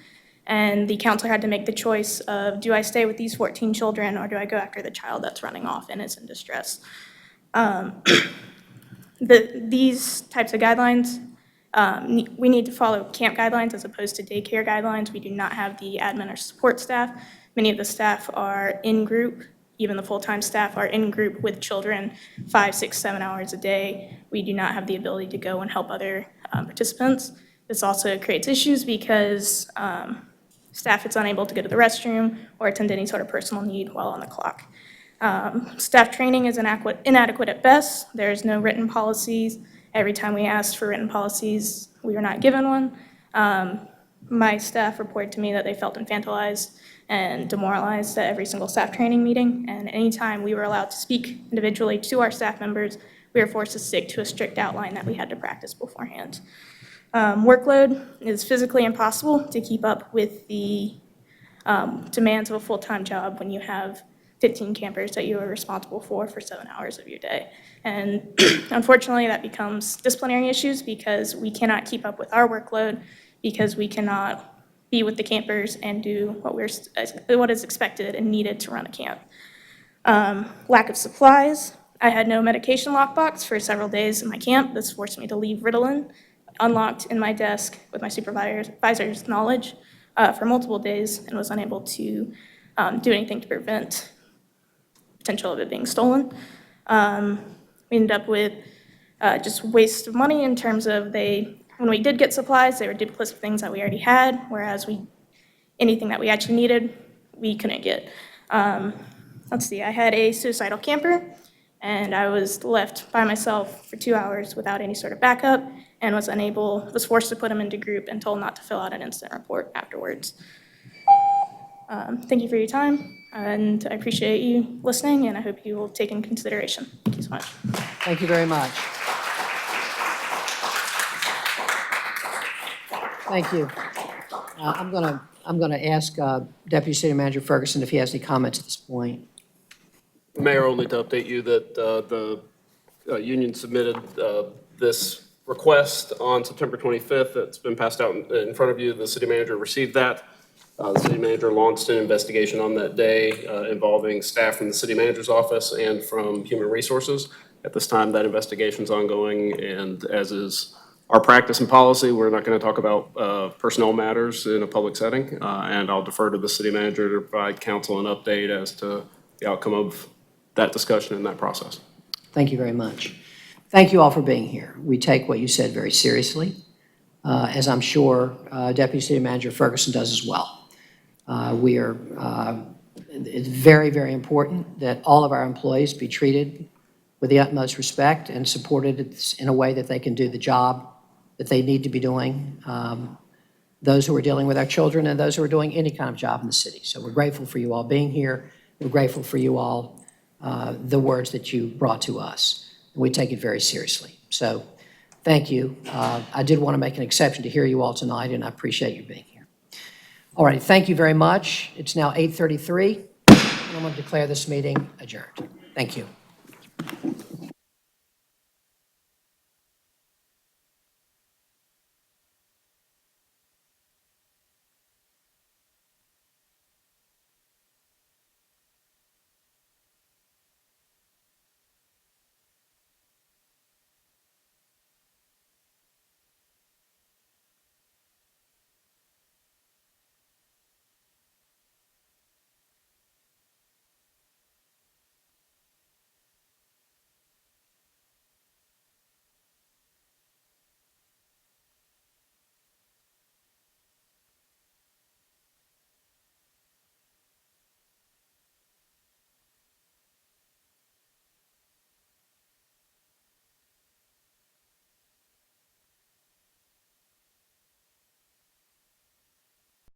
and the counselor had to make the choice of, do I stay with these 14 children, or do I go after the child that's running off and is in distress? These types of guidelines, we need to follow camp guidelines as opposed to daycare guidelines. We do not have the admin or support staff. Many of the staff are in group. Even the full-time staff are in group with children 5, 6, 7 hours a day. We do not have the ability to go and help other participants. This also creates issues because staff is unable to go to the restroom or attend to any sort of personal need while on the clock. Staff training is inadequate at best. There's no written policies. Every time we asked for written policies, we were not given one. My staff reported to me that they felt infantilized and demoralized at every single staff training meeting, and anytime we were allowed to speak individually to our staff members, we were forced to stick to a strict outline that we had to practice beforehand. Workload is physically impossible to keep up with the demands of a full-time job when you have 15 campers that you are responsible for 7 hours of your day. And unfortunately, that becomes disciplinary issues because we cannot keep up with our workload because we cannot be with the campers and do what is expected and needed to run a camp. Lack of supplies. I had no medication lockbox for several days in my camp. This forced me to leave Ritalin unlocked in my desk with my supervisor's knowledge for multiple days and was unable to do anything to prevent potential of it being stolen. We ended up with just waste of money in terms of when we did get supplies, they were duplicates of things that we already had, whereas anything that we actually needed, we couldn't get. Let's see, I had a suicidal camper, and I was left by myself for 2 hours without any sort of backup, and was forced to put him into group and told not to fill out an incident report afterwards. Thank you for your time, and I appreciate you listening, and I hope you will take in consideration. Thank you so much. Thank you very much. Thank you. I'm going to ask Deputy City Manager Ferguson if he has any comments at this point. Mayor, only to update you that the union submitted this request on September 25th. It's been passed out in front of you. The city manager received that. The city manager launched an investigation on that day involving staff from the city manager's office and from Human Resources. At this time, that investigation is ongoing, and as is our practice and policy, we're not going to talk about personnel matters in a public setting, and I'll defer to the city manager to provide council an update as to the outcome of that discussion and that process. Thank you very much. Thank you all for being here. We take what you said very seriously, as I'm sure Deputy City Manager Ferguson does as well. It's very, very important that all of our employees be treated with the utmost respect and supported in a way that they can do the job that they need to be doing, those who are dealing with our children and those who are doing any kind of job in the city. So we're grateful for you all being here. We're grateful for you all, the words that you brought to us. And we take it very seriously. So thank you. I did want to make an exception to hear you all tonight, and I appreciate you being here. All right, thank you very much. It's now 8:33, and I'm going to declare this meeting adjourned. Thank you.